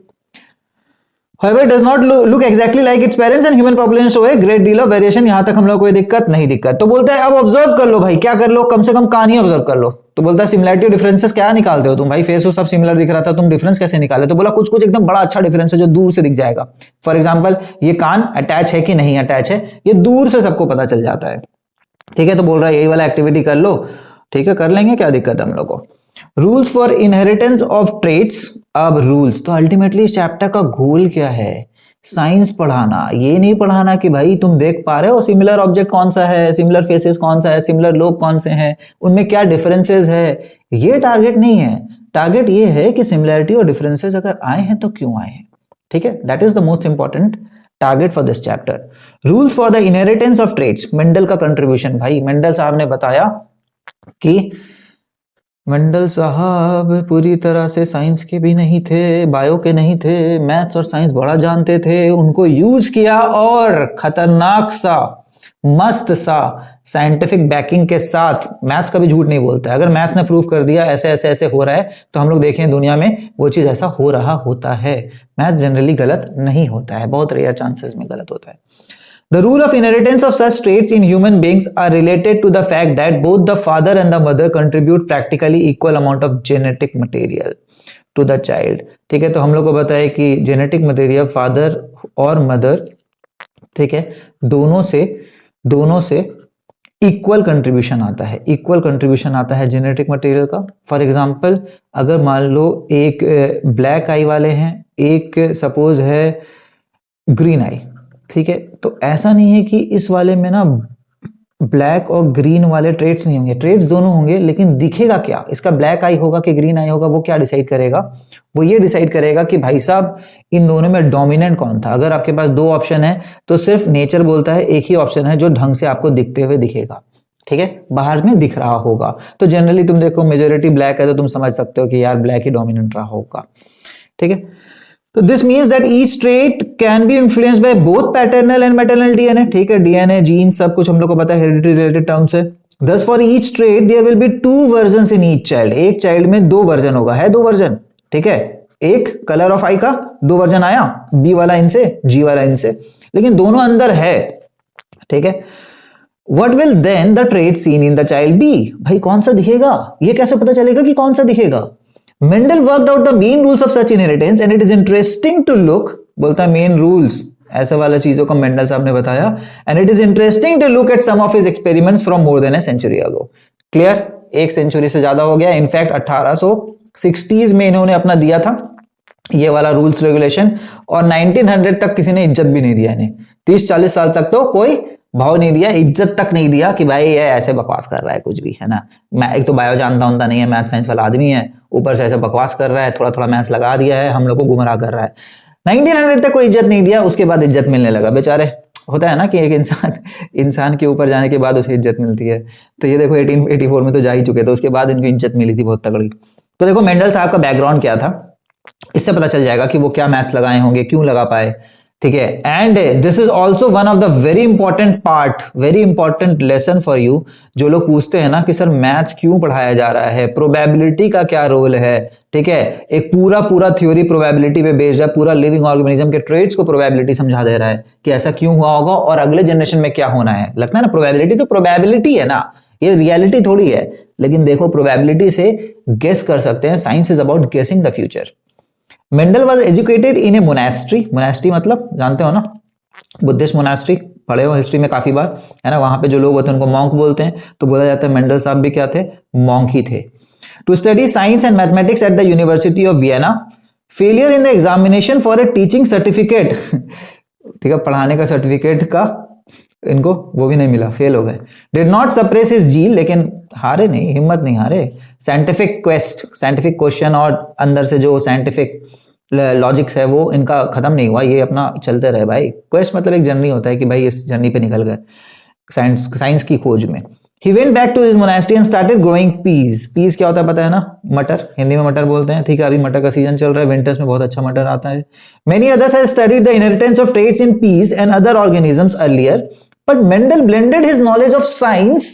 However, it does not look exactly like its parents and human population show a great deal of variation। यहां तक हम लोग कोई दिक्कत नहीं दिक्कत। तो बोलता है अब ऑब्जर्व कर लो भाई, क्या कर लो, कम से कम कहानी ऑब्जर्व कर लो। तो बोलता है सिमिलरिटी डिफरेंसेस क्या निकालते हो तुम भाई, फेस तो सब सिमिलर दिख रहा था, तुम डिफरेंस कैसे निकाले? तो बोला कुछ कुछ एकदम बड़ा अच्छा डिफरेंस है जो दूर से दिख जाएगा। फॉर एग्जाम्पल ये कान अटैच है कि नहीं अटैच है, ये दूर से सबको पता चल जाता है। ठीक है, तो बोल रहा है यही वाला एक्टिविटी कर लो। ठीक है, कर लेंगे, क्या दिक्कत है हम लोग को। Rules for inheritance of traits. अब रूल्स, तो अल्टीमेटली इस चैप्टर का गोल क्या है? साइंस पढ़ाना। ये नहीं पढ़ाना कि भाई तुम देख पा रहे हो सिमिलर ऑब्जेक्ट कौन सा है, सिमिलर फेसेस कौन सा है, सिमिलर लोग कौन से हैं, उनमें क्या डिफरेंसेस है, ये टारगेट नहीं है। टारगेट ये है कि सिमिलरिटी और डिफरेंसेस अगर आए हैं तो क्यों आए हैं। ठीक है, that is the most important target for this chapter. Rules for the inheritance of traits. Mendel का कंट्रीब्यूशन। भाई मेंडल साहब ने बताया कि मंडल साहब पूरी तरह से साइंस के भी नहीं थे, बायो के नहीं थे, मैथ्स और साइंस बड़ा जानते थे, उनको यूज किया और खतरनाक सा मस्त सा साइंटिफिक बैकिंग के साथ, मैथ्स का भी झूठ नहीं बोलता है, अगर मैथ्स ने प्रूव कर दिया ऐसे ऐसे ऐसे हो रहा है तो हम लोग देखें दुनिया में वो चीज ऐसा हो रहा होता है। मैथ्स जनरली गलत नहीं होता है, बहुत रेयर चांसेस में गलत होता है। The rule of inheritance of such traits in human beings are related to the fact that both the father and the mother contribute practically equal amount of genetic material to the child। ठीक है, तो हम लोग को पता है कि जेनेटिक मटेरियल फादर और मदर, ठीक है, दोनों से इक्वल कंट्रीब्यूशन आता है, इक्वल कंट्रीब्यूशन आता है जेनेटिक मटेरियल का। फॉर एग्जांपल अगर मान लो एक ब्लैक आई वाले हैं, एक सपोज है ग्रीन आई, ठीक है, तो ऐसा नहीं है कि इस वाले में ना ब्लैक और ग्रीन वाले ट्रेट्स नहीं होंगे, ट्रेट्स दोनों होंगे, लेकिन दिखेगा क्या, इसका ब्लैक आई होगा कि ग्रीन आई होगा, वो क्या डिसाइड करेगा? वो ये डिसाइड करेगा कि भाई साहब इन दोनों में डोमिनेंट कौन था। अगर आपके पास 2 ऑप्शन है तो सिर्फ नेचर बोलता है एक ही ऑप्शन है जो ढंग से आपको दिखते हुए दिखेगा। ठीक है, बाहर में दिख रहा होगा। तो जनरली तुम देखो मेजोरिटी ब्लैक है तो तुम समझ सकते हो कि यार ब्लैक ही डोमिनेंट रहा होगा। ठीक है, तो this means that each trait can be influenced by both paternal and maternal DNA. ठीक है, डीएनए जीन सब कुछ हम लोग को पता है, हेरिडिटी रिलेटेड टर्म्स है। Thus for each trait there will be two versions in each child। एक चाइल्ड में दो वर्जन होगा, है दो वर्जन। ठीक है, एक कलर ऑफ आई का दो वर्जन आया, बी वाला इनसे, जी वाला इनसे, लेकिन दोनों अंदर है। ठीक है, What will then the trait seen in the child be? भाई कौन सा दिखेगा, ये कैसे पता चलेगा कि कौन सा दिखेगा? Mendel worked out the main rules of such inheritance and it is interesting to look, बोलता है मेन रूल्स, ऐसे वाला चीजों को मेंडल साहब ने बताया, and it is interesting to look at some of his experiments from more than a century ago। Clear, एक सेंचुरी से ज्यादा हो गया। इनफैक्ट 1860s में इन्होंने अपना दिया था ये वाला रूल्स रेगुलेशन, और 1900 तक किसी ने इज्जत भी नहीं दिया इन्हें। 30-40 साल तक तो कोई भाव नहीं दिया, इज्जत तक नहीं दिया कि भाई ये ऐसे बकवास कर रहा है कुछ भी, है ना। मैं एक तो बायो जानता होता नहीं है, मैथ साइंस वाला आदमी है, ऊपर से ऐसे बकवास कर रहा है, थोड़ा थोड़ा मैथ्स लगा दिया है, हम लोग को गुमराह कर रहा है। 1900 तक कोई इज्जत नहीं दिया, उसके बाद इज्जत मिलने लगा। बेचारे, होता है ना कि एक इंसान के ऊपर जाने के बाद उसे इज्जत मिलती है। तो ये देखो 1884 में तो जा ही चुके थे, उसके बाद इनको इज्जत मिली थी बहुत तगड़ी। तो देखो मेंडल साहब का बैकग्राउंड क्या था, इससे पता चल जाएगा कि वो क्या मैथ्स लगाए होंगे, क्यों लगा पाए। ठीक है, and this is also one of the very important part, very important lesson for you. जो लोग पूछते हैं ना कि सर मैथ्स क्यों पढ़ाया जा रहा है, प्रोबेबिलिटी का क्या रोल है। ठीक है, एक पूरा थ्योरी प्रोबेबिलिटी पे बेस्ड है, पूरा लिविंग ऑर्गेनिज्म के ट्रेड्स को प्रोबेबिलिटी समझा दे रहा है कि ऐसा क्यों हुआ होगा और अगले जनरेशन में क्या होना है। लगता है ना प्रोबेबिलिटी तो प्रोबेबिलिटी है ना, ये रियलिटी थोड़ी है। लेकिन देखो प्रोबेबिलिटी से गेस कर सकते हैं, साइंस इज अबाउट गेसिंग the future. Mendel was educated in A monastery. Monastery मतलब जानते हो ना, बुद्धिस्ट मोनास्ट्री, पढ़े हो हिस्ट्री में काफी बार, है ना। वहां पे जो लोग होते हैं उनको मॉन्क बोलते हैं, तो बोला जाता है मेंडल साहब भी क्या थे, मॉन्क ही थे। To study science and mathematics at the university of Vienna, failure in the examination for a teaching certificate. ठीक है, पढ़ाने का सर्टिफिकेट का इनको वो भी नहीं मिला, फेल हो गए। डिड नॉट सप्रेस हिज जील, लेकिन हारे नहीं, हिम्मत नहीं हारे। साइंटिफिक क्वेस्ट, साइंटिफिक क्वेश्चन और अंदर से जो साइंटिफिक लॉजिक्स है वो इनका खत्म नहीं हुआ, ये अपना चलते रहे भाई। क्वेस्ट मतलब एक जर्नी होता है कि भाई इस जर्नी पे निकल गए साइंस की खोज में। He went back to his monastery and started growing peas। peas क्या होता है पता है ना, मटर, हिंदी में मटर बोलते हैं। ठीक है, अभी मटर का सीजन चल रहा है, विंटर्स में बहुत अच्छा मटर आता है। Many others have studied the inheritance of traits in peas and other organisms earlier, but Mendel blended his knowledge of science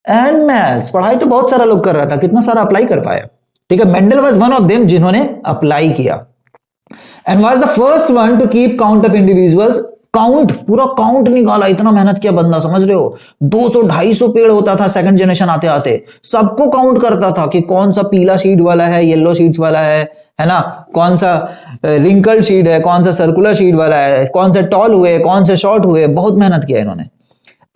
and maths। पढ़ाई तो बहुत सारा लोग कर रहा था, कितना सारा अप्लाई कर पाया। ठीक है, Mendel was one of them जिन्होंने अप्लाई किया, and was the first one two keep count of individuals. Count, पूरा काउंट निकाला, इतना मेहनत किया बंदा, समझ रहे हो। 200-250 पेड़ होता था सेकंड जनरेशन आते आते, सबको काउंट करता था कि कौन सा पीला शीड वाला है, येलो शीड्स वाला है ना, कौन सा रिंकल्ड शीड है, कौन सा सर्कुलर शीड वाला है, कौन से टॉल हुए, कौन से शॉर्ट हुए। बहुत मेहनत किया इन्होंने।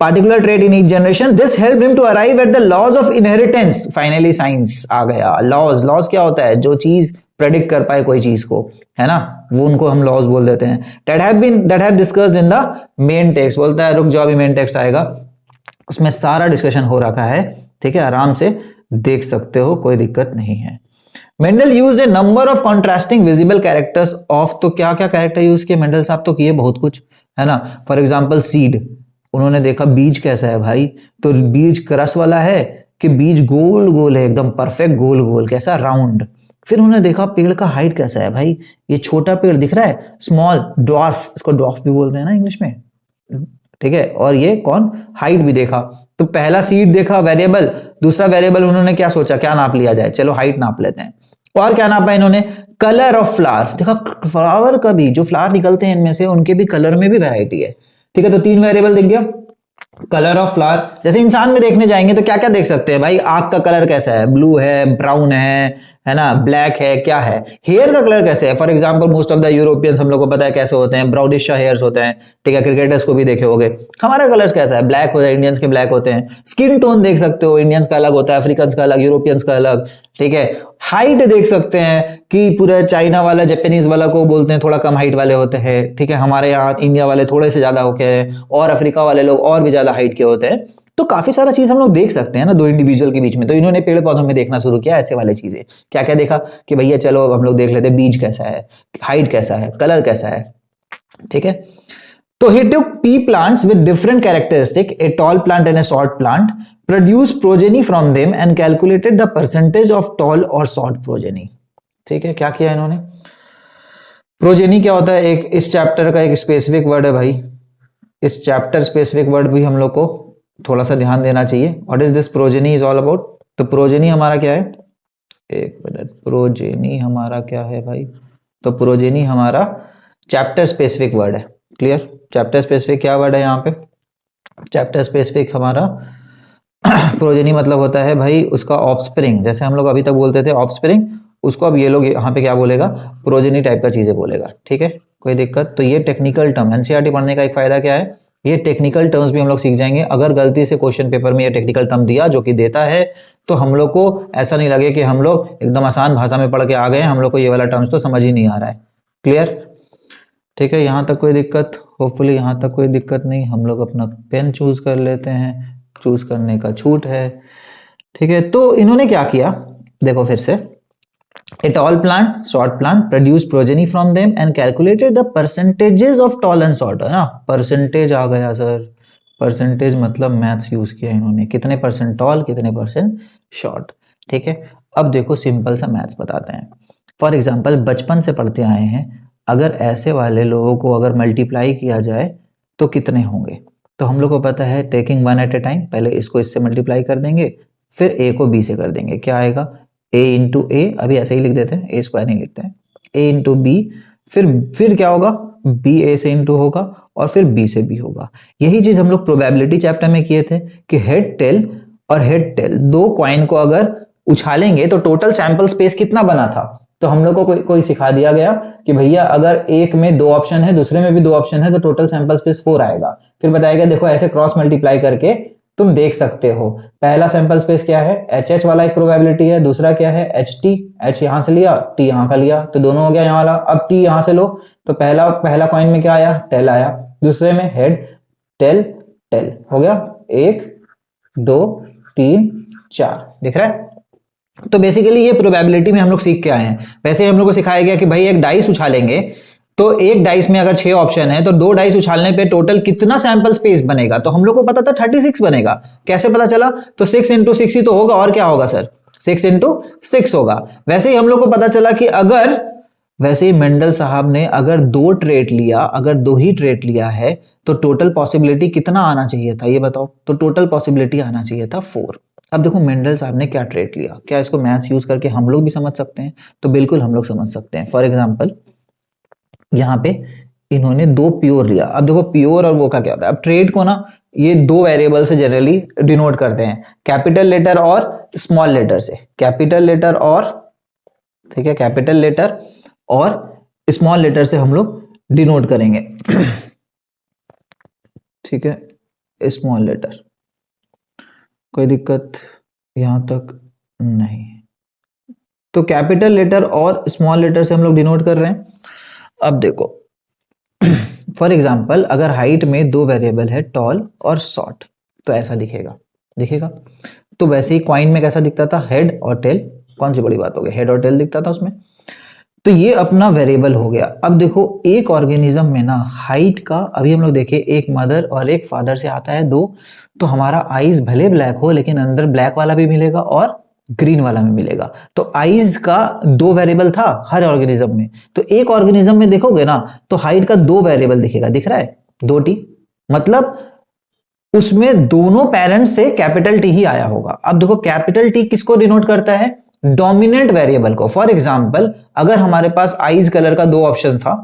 particular trait in each generation, this helped him to arrive at the laws of inheritance। finally science आ गया। लॉज क्या होता है, जो चीज प्रेडिक्ट कर पाए कोई चीज को, है ना, वो उनको हम लॉज बोल देते हैं। that have discussed in the main text। बोलता है रुक जाओ, अभी मेन टेक्स्ट आएगा, उसमें सारा डिस्कशन हो रखा है। ठीक है, आराम से देख सकते हो, कोई दिक्कत नहीं है। Mendel used A number of contrasting visible characters of, तो क्या क्या कैरेक्टर यूज किए मेंडल साहब, तो किए बहुत कुछ, है ना। फॉर एग्जाम्पल सीड, उन्होंने देखा बीज कैसा है भाई, तो बीज क्रस वाला है कि बीज गोल गोल है, एकदम परफेक्ट गोल गोल, कैसा, राउंड। फिर उन्होंने देखा पेड़ का हाइट कैसा है भाई, ये छोटा पेड़ दिख रहा है, स्मॉल, ड्वार्फ, इसको ड्वार्फ भी बोलते हैं ना इंग्लिश में। ठीक है, और ये कौन, हाइट भी देखा। तो पहला सीड देखा वेरिएबल, दूसरा वेरिएबल उन्होंने क्या सोचा, क्या नाप लिया जाए, चलो हाइट नाप लेते हैं। और क्या नापा इन्होंने, कलर ऑफ फ्लावर। देखा फ्लावर का भी, जो फ्लावर निकलते हैं इनमें से, उनके भी कलर में भी वैरायटी है। ठीक है, तो 3 वेरिएबल दिख गया, कलर ऑफ फ्लावर। जैसे इंसान में देखने जाएंगे तो क्या क्या देख सकते हैं भाई, आंख का कलर कैसा है, ब्लू है, ब्राउन है ना, ब्लैक है, क्या है। हेयर का कलर कैसे है, for example most of the Europeans, हम लोग को पता है कैसे होते हैं, ब्राउनिश हेयर्स होते हैं। ठीक है, क्रिकेटर्स को भी देखे होंगे। हमारा कलर कैसा है, ब्लैक होता है, इंडियंस के ब्लैक होते हैं। स्किन टोन देख सकते हो, इंडियंस का अलग होता है, अफ्रीकन का अलग, यूरोपियंस का अलग। ठीक है, हाइट देख सकते हैं कि पूरा चाइना वाला, जापानीज वाला को बोलते हैं थोड़ा कम हाइट वाले होते हैं। ठीक है, हमारे यहाँ इंडिया वाले थोड़े से ज्यादा होके हैं, और अफ्रीका वाले लोग और भी ज्यादा हाइट के होते हैं। तो काफी सारा चीज हम लोग देख सकते हैं ना दो इंडिविजुअल के बीच में। तो इन्होंने पेड़ पौधों में देखना शुरू किया ऐसे वाले चीजें। क्या क्या देखा कि भैया चलो हम लोग देख लेते हैं, बीज कैसा है, हाइट कैसा है, कलर कैसा है। ठीक है, तो he took p plants with different characteristic, a tall plant and a short plant, produced progeny from them and calculated the percentage of tall or short progeny. ठीक है, क्या किया इन्होंने? प्रोजेनी क्या होता है? एक इस चैप्टर का एक स्पेसिफिक वर्ड है भाई, इस चैप्टर स्पेसिफिक वर्ड भी हम लोग को थोड़ा सा ध्यान देना चाहिए. What is this progeny is all about? तो प्रोजेनी हमारा क्या है? एक मिनट, प्रोजेनी हमारा क्या है भाई? तो प्रोजेनी हमारा चैप्टर स्पेसिफिक वर्ड है. क्लियर? चैप्टर स्पेसिफिक क्या वर्ड है यहाँ पे? चैप्टर स्पेसिफिक हमारा प्रोजेनी मतलब होता है भाई उसका ऑफस्प्रिंग. जैसे हम लोग अभी तक बोलते थे ऑफस्प्रिंग, उसको अब ये लोग यहाँ पे क्या बोलेगा? प्रोजेनी टाइप का चीजें बोलेगा. ठीक है, कोई दिक्कत? तो ये टेक्निकल टर्म, एनसीईआरटी पढ़ने का एक फायदा क्या है? ये टेक्निकल टर्म्स भी हम लोग सीख जाएंगे. अगर गलती से क्वेश्चन पेपर में ये टेक्निकल टर्म दिया, जो कि देता है, तो हम लोग को ऐसा नहीं लगे कि हम लोग एकदम आसान भाषा में पढ़ के आ गए, हम लोग को ये वाला टर्म्स तो समझ ही नहीं आ रहा है. क्लियर? ठीक है, यहाँ तक कोई दिक्कत? होपफुली यहाँ तक कोई दिक्कत नहीं. हम लोग अपना पेन चूज कर लेते हैं, चूज करने का छूट है. ठीक है, तो इन्होंने क्या किया देखो फिर से. A tall plant, short plant produced progeny from them and calculated the percentages of tall and short. है ना, परसेंटेज आ गया सर. परसेंटेज मतलब मैथ्स यूज किया इन्होंने, कितने परसेंट टॉल, कितने परसेंट शॉर्ट. ठीक है, अब देखो सिंपल सा मैथ्स बताते हैं. फॉर एग्जांपल बचपन से पढ़ते आए हैं, अगर ऐसे वाले लोगों को अगर मल्टीप्लाई किया जाए तो कितने होंगे? तो हम लोग को पता है taking one at a time, पहले इसको इससे मल्टीप्लाई कर देंगे, फिर ए को बी से कर देंगे. क्या आएगा? a इंटू ए, अभी ऐसे ही लिख देते हैं, ए स्क्वायर नहीं लिखते हैं, a इंटू बी. फिर क्या होगा? b a से इंटू होगा और फिर b से b होगा. यही चीज हम लोग प्रोबेबिलिटी चैप्टर में किए थे कि हेड टेल और हेड टेल दो कॉइन को अगर उछालेंगे तो टोटल सैंपल स्पेस कितना बना था. तो हम लोग को कोई सिखा दिया गया कि भैया अगर एक में दो ऑप्शन है, दूसरे में भी दो ऑप्शन है, तो टोटल सैंपल स्पेस 4 आएगा. फिर बताया गया देखो ऐसे क्रॉस मल्टीप्लाई करके तुम देख सकते हो. पहला सैंपल स्पेस क्या है? एच एच वाला एक प्रोबेबिलिटी है, दूसरा क्या है? H T. एच यहां से लिया, टी यहां का लिया, तो दोनों हो गया यहाँ वाला. अब टी यहां से लो, तो पहला कॉइन में क्या आया? टेल आया. दूसरे में हेड टेल टेल हो गया. 1 2 3 4 दिख रहा है. तो बेसिकली ये प्रोबेबिलिटी में हम लोग सीख के आए हैं. वैसे ही हम लोग को सिखाया गया कि भाई एक डाइस उछालेंगे, तो एक डाइस में अगर 6 ऑप्शन है तो 2 डाइस उछालने पे टोटल कितना सैंपल स्पेस बनेगा? तो हम लोग को पता था 36 बनेगा. कैसे पता चला? तो 6 इंटू 6 ही तो होगा, और क्या होगा सर? 6 इंटू 6 होगा. वैसे ही हम लोग को पता चला कि अगर, वैसे ही मेंडल साहब ने अगर 2 ट्रेट लिया, अगर 2 ही ट्रेट लिया है, तो टोटल पॉसिबिलिटी कितना आना चाहिए था ये बताओ? तो टोटल पॉसिबिलिटी आना चाहिए था 4. अब देखो मेंडल साहब ने क्या ट्रेट लिया, क्या इसको मैथ्स यूज करके हम लोग भी समझ सकते हैं? तो बिल्कुल हम लोग समझ सकते हैं. फॉर एग्जाम्पल यहाँ पे इन्होंने 2 प्योर लिया. अब देखो प्योर और वो का क्या होता है? अब ट्रेड को ना ये 2 वेरिएबल से जनरली डिनोट करते हैं, कैपिटल लेटर और स्मॉल लेटर से. कैपिटल लेटर और, ठीक है, कैपिटल लेटर और स्मॉल लेटर से हम लोग डिनोट करेंगे. ठीक है, स्मॉल लेटर, कोई दिक्कत यहां तक नहीं. तो कैपिटल लेटर और स्मॉल लेटर से हम लोग डिनोट कर रहे हैं. अब देखो फॉर एग्जाम्पल अगर हाइट में 2 वेरिएबल है, टॉल और शॉर्ट, तो ऐसा दिखेगा. तो वैसे ही कॉइन में कैसा दिखता था? हेड और टेल. कौन सी बड़ी बात हो गई? हेड और टेल दिखता था उसमें. तो ये अपना वेरिएबल हो गया. अब देखो एक ऑर्गेनिज्म में ना हाइट का, अभी हम लोग देखे एक मदर और एक फादर से आता है 2, तो हमारा आईज भले ब्लैक हो लेकिन अंदर ब्लैक वाला भी मिलेगा और ग्रीन वाला में मिलेगा. तो आईज का 2 वेरिएबल था हर ऑर्गेनिज्म में. तो एक ऑर्गेनिज्म में देखोगे ना तो हाइट का 2 वेरिएबल दिखेगा. दिख रहा है? 2t, मतलब उसमें दोनों पेरेंट्स से कैपिटल टी ही आया होगा. अब देखो कैपिटल टी किसको डिनोट करता है? डोमिनेंट वेरिएबल को. फॉर एग्जाम्पल अगर हमारे पास आईज कलर का 2 ऑप्शन था,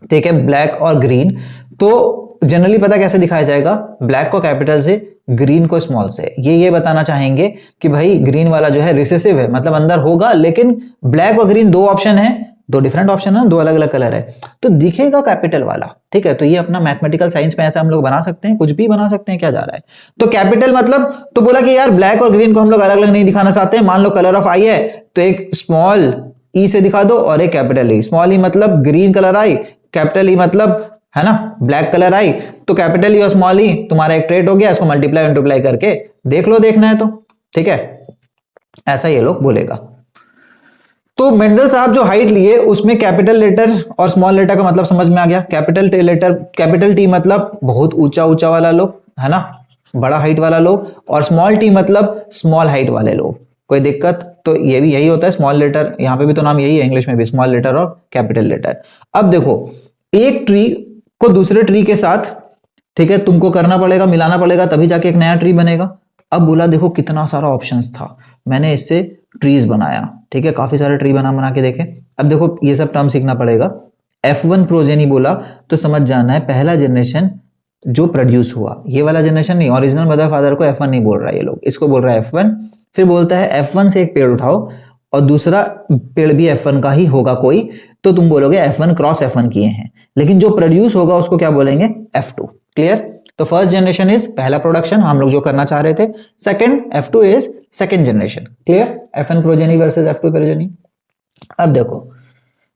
ठीक है, ब्लैक और ग्रीन, तो जनरली पता कैसे दिखाया जाएगा? ब्लैक को कैपिटल से, ग्रीन को स्मॉल से. ये बताना चाहेंगे कि भाई ग्रीन वाला जो है रिसेसिव है, मतलब अंदर होगा, लेकिन ब्लैक और ग्रीन 2 ऑप्शन है, 2 डिफरेंट ऑप्शन है, 2 अलग अलग कलर है, तो दिखेगा कैपिटल वाला. ठीक है, तो ये अपना मैथमेटिकल साइंस में ऐसा हम लोग बना सकते हैं, कुछ भी बना सकते हैं, क्या जा रहा है? तो कैपिटल मतलब, तो बोला कि यार ब्लैक और ग्रीन को हम लोग अलग अलग नहीं दिखाना चाहते हैं. मान लो कलर ऑफ आई है तो एक स्मॉल ई से दिखा दो और एक कैपिटल ई. स्मॉल ई मतलब green colour I, capital E मतलब, है ना, ब्लैक कलर आई. तो कैपिटल ई और स्मॉल ई तुम्हारा एक ट्रेट हो गया, इसको मल्टीप्लाई करके देख लो, देखना है तो. ठीक है, ऐसा ये लोग बोलेगा. तो मेंडल साहब जो हाइट लिए उसमें कैपिटल लेटर और स्मॉल लेटर का मतलब समझ में आ गया। कैपिटल लेटर, कैपिटल टी मतलब बहुत ऊंचा ऊंचा वाला लोग, है ना, बड़ा हाइट वाला लोग, और स्मॉल टी मतलब स्मॉल हाइट वाले लोग। कोई दिक्कत? तो ये भी यही होता है, स्मॉल लेटर, यहाँ पे भी तो नाम यही है इंग्लिश में भी, स्मॉल लेटर और कैपिटल लेटर। अब देखो, एक ट्री को दूसरे ट्री के साथ, ठीक है, तुमको करना पड़ेगा, मिलाना पड़ेगा, तभी जाके एक नया ट्री बनेगा। अब बोला देखो कितना सारा ऑप्शंस था, मैंने इससे ट्रीज बनाया, ठीक है, काफी सारे ट्री बना बना के देखे। अब देखो ये सब टर्म सीखना पड़ेगा। F1 प्रोजेनी बोला तो समझ जाना है पहला जनरेशन जो प्रोड्यूस हुआ, ये वाला जनरेशन नहीं, ओरिजिनल मदर फादर को F1 नहीं बोल रहा है ये लोग, इसको बोल रहा है F1। फिर बोलता है F1 से एक पेड़ उठाओ और दूसरा पेड़ भी F1 का ही होगा कोई, तो तुम बोलोगे F1 क्रॉस F1 किए हैं, लेकिन जो प्रोड्यूस होगा उसको क्या बोलेंगे? F2। क्लियर? तो फर्स्ट जनरेशन इज पहला प्रोडक्शन, हम लोग जो करना चाह रहे थे। Second, F2 is second generation. Clear? F1 progeny versus F2 progeny. अब देखो,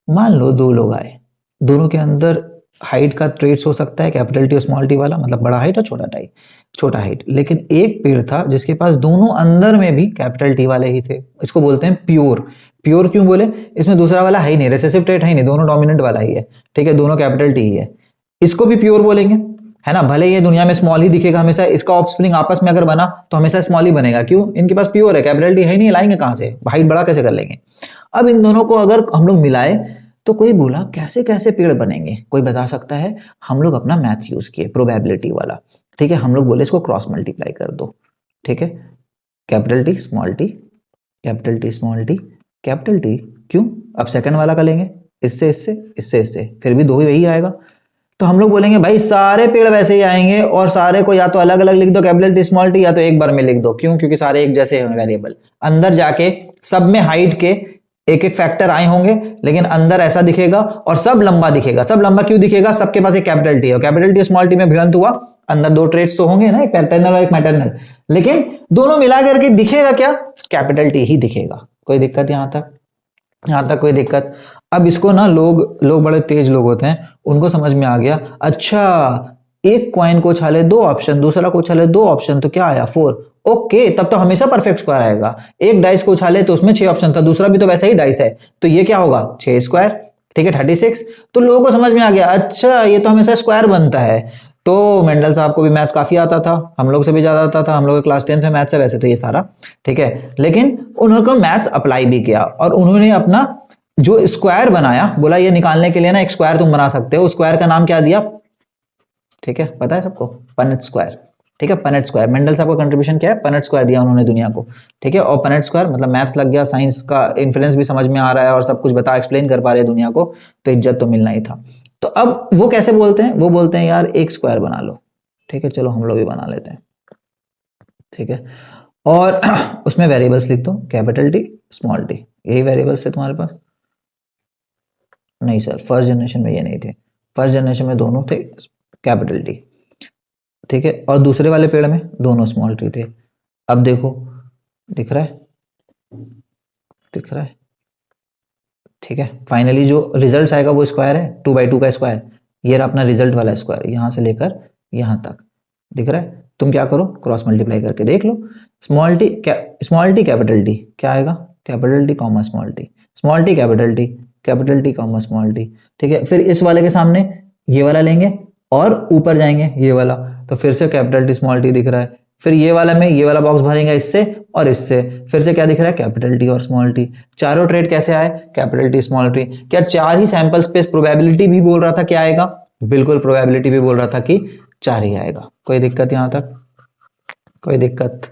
मान लो दो लोग आए, दोनों के अंदर हाइट का ट्रेट्स हो सकता है कैपिटल टी और स्मॉल टी वाला, मतलब बड़ा हाइट और छोटा हाइट, लेकिन एक पेड़ था जिसके पास दोनों अंदर में भी कैपिटल टी वाले ही थे। इसको बोलते हैं प्योर। प्योर क्यों बोले? इसमें दूसरा वाला है ही नहीं, रिसेसिव ट्रेट है ही नहीं, दोनों डोमिनेंट वाला ही है, ठीक है, दोनों कैपिटल टी ही है, इसको भी प्योर बोलेंगे, है ना। भले ये दुनिया में स्मॉल ही दिखेगा हमेशा, इसका ऑफस्प्रिंग आपस में अगर बना तो हमेशा स्मॉल ही बनेगा। क्यों? इनके पास प्योर है, कैपिटल टी है ही नहीं, लाएंगे कहां से, हाइट बड़ा कैसे कर लेंगे। अब इन दोनों को अगर हम लोग मिलाए तो कोई बोला कैसे कैसे पेड़ बनेंगे, कोई बता सकता है? हम लोग अपना मैथ यूज किए, प्रोबेबिलिटी वाला, ठीक है, हम लोग बोले इसको क्रॉस मल्टीप्लाई कर दो, ठीक है, capital T small T, capital T small T, capital T. क्यों? अब सेकंड वाला का लेंगे, इससे इससे इससे इससे, फिर भी दो ही वही आएगा। तो हम लोग बोलेंगे भाई सारे पेड़ वैसे ही आएंगे और सारे को या तो अलग अलग लिख दो कैपिटल टी स्मॉल टी, या तो एक बार में लिख दो। क्यों? क्योंकि सारे एक जैसे हैं वेरिएबल, अंदर जाके सब में हाइट के एक एक फैक्टर आए होंगे, लेकिन अंदर ऐसा दिखेगा और सब लंबा दिखेगा। सब लंबा क्यों दिखेगा? सबके पास एक कैपिटल टी है, कैपिटल टी स्मॉल टी में भिड़ंत हुआ, अंदर दो ट्रेट्स तो होंगे ना, एक पैटर्नल और एक मैटरनल, लेकिन दोनों मिला करके दिखेगा क्या? कैपिटल टी ही दिखेगा। कोई दिक्कत यहां तक? यहां तक कोई दिक्कत? अब इसको ना लोग बड़े तेज लोग होते हैं, उनको समझ में आ गया, अच्छा एक क्वाइन को उछाले दो ऑप्शन, दूसरा को उछाले दो ऑप्शन, तो क्या आया? 4। ओके, तब तो हमेशा परफेक्ट स्क्वायर आएगा। एक डाइस को उछाले तो उसमें 6 ऑप्शन था, दूसरा भी तो वैसा ही डाइस है, तो ये क्या होगा? 6 स्क्वायर, ठीक है, 36। तो लोगों को समझ में आ गया, अच्छा ये तो हमेशा स्क्वायर बनता है। तो मेंडल साहब को भी मैथ्स काफी आता था, हम लोग से भी ज्यादा आता था, हम लोग क्लास 10th में मैथ्स है वैसे तो ये सारा, ठीक है, लेकिन उन्होंने मैथ्स अप्लाई भी किया और उन्होंने अपना जो स्क्वायर बनाया, बोला ये निकालने के लिए ना एक स्क्वायर तुम बना सकते हो, स्क्वायर का नाम क्या दिया? ठीक है, पता है सबको, पनेट स्क्वायर, ठीक है, पनेट स्क्वायर। मेंडल साहब का कंट्रीब्यूशन क्या है? पनेट स्क्वायर दिया उन्होंने दुनिया को, ठीक है, और पनेट स्क्वायर मतलब मैथ्स लग गया, साइंस का इन्फ्लुएंस भी समझ में आ रहा है और सब कुछ बता एक्सप्लेन कर पा रहे हैं दुनिया को, तो इज्जत तो मिलना ही था। तो अब वो कैसे बोलते हैं? वो बोलते हैं यार एक स्क्वायर बना लो, ठीक है, चलो हम लोग भी बना लेते हैं, ठीक है, और उसमें वेरिएबल्स लिख दो, कैपिटल टी स्मॉल टी, यही वेरिएबल्स थे तुम्हारे पास? नहीं सर, फर्स्ट जनरेशन में ये नहीं थे, फर्स्ट जनरेशन में दोनों थे कैपिटल टी, ठीक है, और दूसरे वाले पेड़ में दोनों स्मॉल टी थे। अब देखो, दिख रहा है? दिख रहा है? ठीक है, फाइनली जो रिजल्ट आएगा वो स्क्वायर है, 2/2 का स्क्वायर, ये रहा अपना रिजल्ट वाला स्क्वायर, यहां से लेकर यहां तक, दिख रहा है? तुम क्या करो, क्रॉस मल्टीप्लाई करके देख लो, स्मॉल टी कैपिटल टी, क्या आएगा? Capital T comma small T, small T capital T comma small T, ठीक है, फिर इस वाले के सामने ये वाला लेंगे और ऊपर जाएंगे ये वाला, तो फिर से कैपिटल टी स्मॉल टी दिख रहा है, फिर ये वाला में ये वाला बॉक्स भरेंगे इससे और इससे, फिर से क्या दिख रहा है? कैपिटल टी और स्मॉल टी। चारों ट्रेड कैसे आए? Capital T small T. क्या चार ही सैंपल स्पेस? प्रोबेबिलिटी भी बोल रहा था क्या आएगा? बिल्कुल, प्रोबेबिलिटी भी बोल रहा था कि 4 ही आएगा। कोई दिक्कत यहां तक? कोई दिक्कत?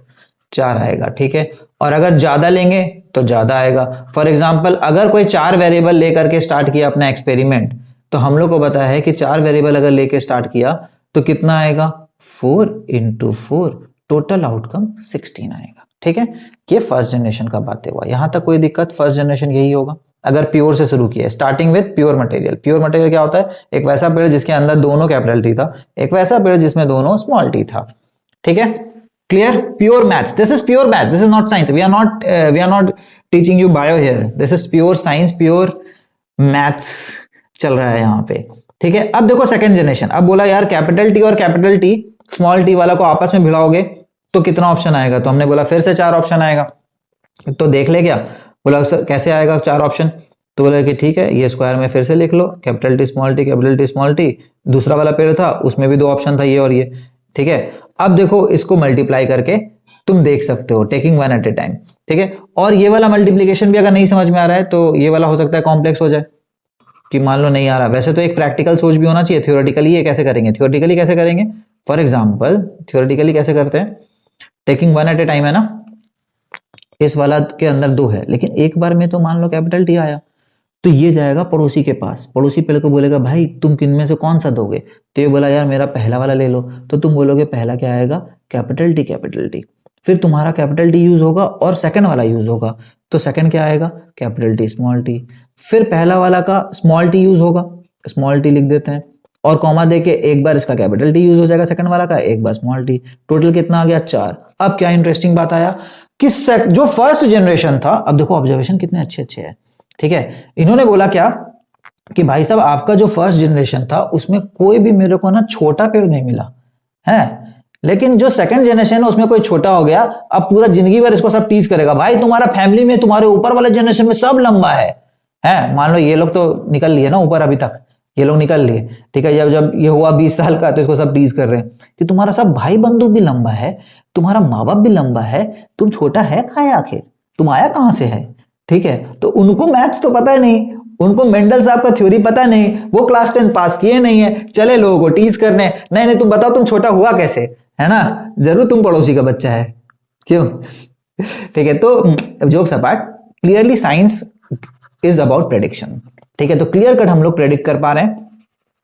4 आएगा, ठीक है, और अगर ज्यादा लेंगे तो ज्यादा आएगा। फॉर एग्जाम्पल अगर कोई 4 वेरिएबल लेकर के स्टार्ट किया अपना एक्सपेरिमेंट, तो हम लोग को पता है कि 4 वेरिएबल अगर लेके स्टार्ट किया तो कितना आएगा? 4 × 4, टोटल आउटकम 16 आएगा, ठीक है। ये फर्स्ट जनरेशन का बातें हुआ, यहां तक कोई दिक्कत? फर्स्ट जनरेशन यही होगा अगर प्योर से शुरू किया, starting with pure material. Pure material क्या होता है? एक वैसा पेड़ जिसके अंदर दोनों कैपिटल टी था, एक वैसा पेड़ जिसमें दोनों स्मॉल टी था, ठीक है, clear? Pure maths, this is pure maths, this is not science, we are not teaching you bio here, this is pure science, pure maths चल रहा है यहाँ पे, ठीक है। अब देखो सेकंड जनरेशन, अब बोला यार कैपिटल टी और कैपिटल टी स्मॉल टी वाला को आपस में भिड़ाओगे तो कितना ऑप्शन आएगा? तो हमने बोला फिर से 4 ऑप्शन आएगा, तो देख ले क्या, बोला सर कैसे आएगा 4 ऑप्शन? तो बोला कि ठीक है, ये स्क्वायर में फिर से लिख लो, capital T small T capital T small T. दूसरा वाला पेड़ था उसमें भी 2 ऑप्शन था, ये और ये। ठीक है, अब देखो इसको मल्टीप्लाई करके तुम देख सकते हो, taking one at a time. ठीक है, और ये वाला मल्टीप्लीकेशन भी अगर नहीं समझ में आ रहा है तो ये वाला हो सकता है कॉम्प्लेक्स हो जाए, कि मान लो नहीं आ रहा। वैसे तो एक प्रैक्टिकल सोच भी होना चाहिए, थ्योरेटिकली ये कैसे करेंगे, थ्योरेटिकली कैसे करेंगे? फॉर एग्जाम्पल थ्योरेटिकली कैसे करते हैं, taking one at a time है ना, इस वाला के अंदर 2 है, लेकिन एक बार में तो मान लो कैपिटल टी आया, तो ये जाएगा पड़ोसी के पास। पड़ोसी पहले को बोलेगा भाई तुम किन में से कौन सा दोगे? तो ये बोला यार मेरा पहला वाला ले लो, तो तुम बोलोगे पहला क्या आएगा, कैपिटल टी कैपिटल टी। फिर तुम्हारा कैपिटल टी यूज होगा और सेकंड वाला यूज होगा, तो सेकंड क्या आएगा, कैपिटल टी स्मॉल टी। फिर पहला वाला का स्मॉल टी यूज होगा, स्मॉल टी लिख देते हैं, और कॉमा देके एक बार इसका कैपिटल टी यूज हो जाएगा सेकंड वाला का, एक बार स्मॉल टी। टोटल कितना आ गया, 4। अब क्या इंटरेस्टिंग बात आया कि जो फर्स्ट जनरेशन था, अब देखो ऑब्जर्वेशन कितने अच्छे अच्छे हैं। ठीक है, इन्होंने बोला क्या कि भाई साहब आपका जो फर्स्ट जनरेशन था उसमें कोई भी मेरे को ना छोटा पेड़ नहीं मिला है, लेकिन जो सेकंड जनरेशन है उसमें कोई छोटा हो गया। अब पूरा जिंदगी भर इसको सब टीज करेगा, भाई तुम्हारा फैमिली में तुम्हारे ऊपर वाले जनरेशन में सब लंबा है। मान लो ये लोग तो निकल लिए ना ऊपर, अभी तक ये लोग निकल लिए। ठीक है, जब जब ये हुआ 20 साल का तो इसको सब टीज कर रहे हैं कि तुम्हारा सब भाई बंधु भी लंबा है, तुम्हारा माँ बाप भी लंबा है, तुम छोटा है खाया आखिर, तुम आया कहां से है? ठीक है, तो उनको मैथ्स तो पता है नहीं, उनको मेंडल साहब का थ्योरी पता नहीं, वो क्लास 10 पास किए नहीं है, चले लोगों को टीज करने, नहीं नहीं तुम बताओ तुम छोटा हुआ कैसे, है ना? जरूर तुम पड़ोसी का बच्चा है, क्यों? ठीक है, तो jokes apart, clearly science is about prediction. ठीक है, तो क्लियर कट हम लोग प्रेडिक्ट कर पा रहे हैं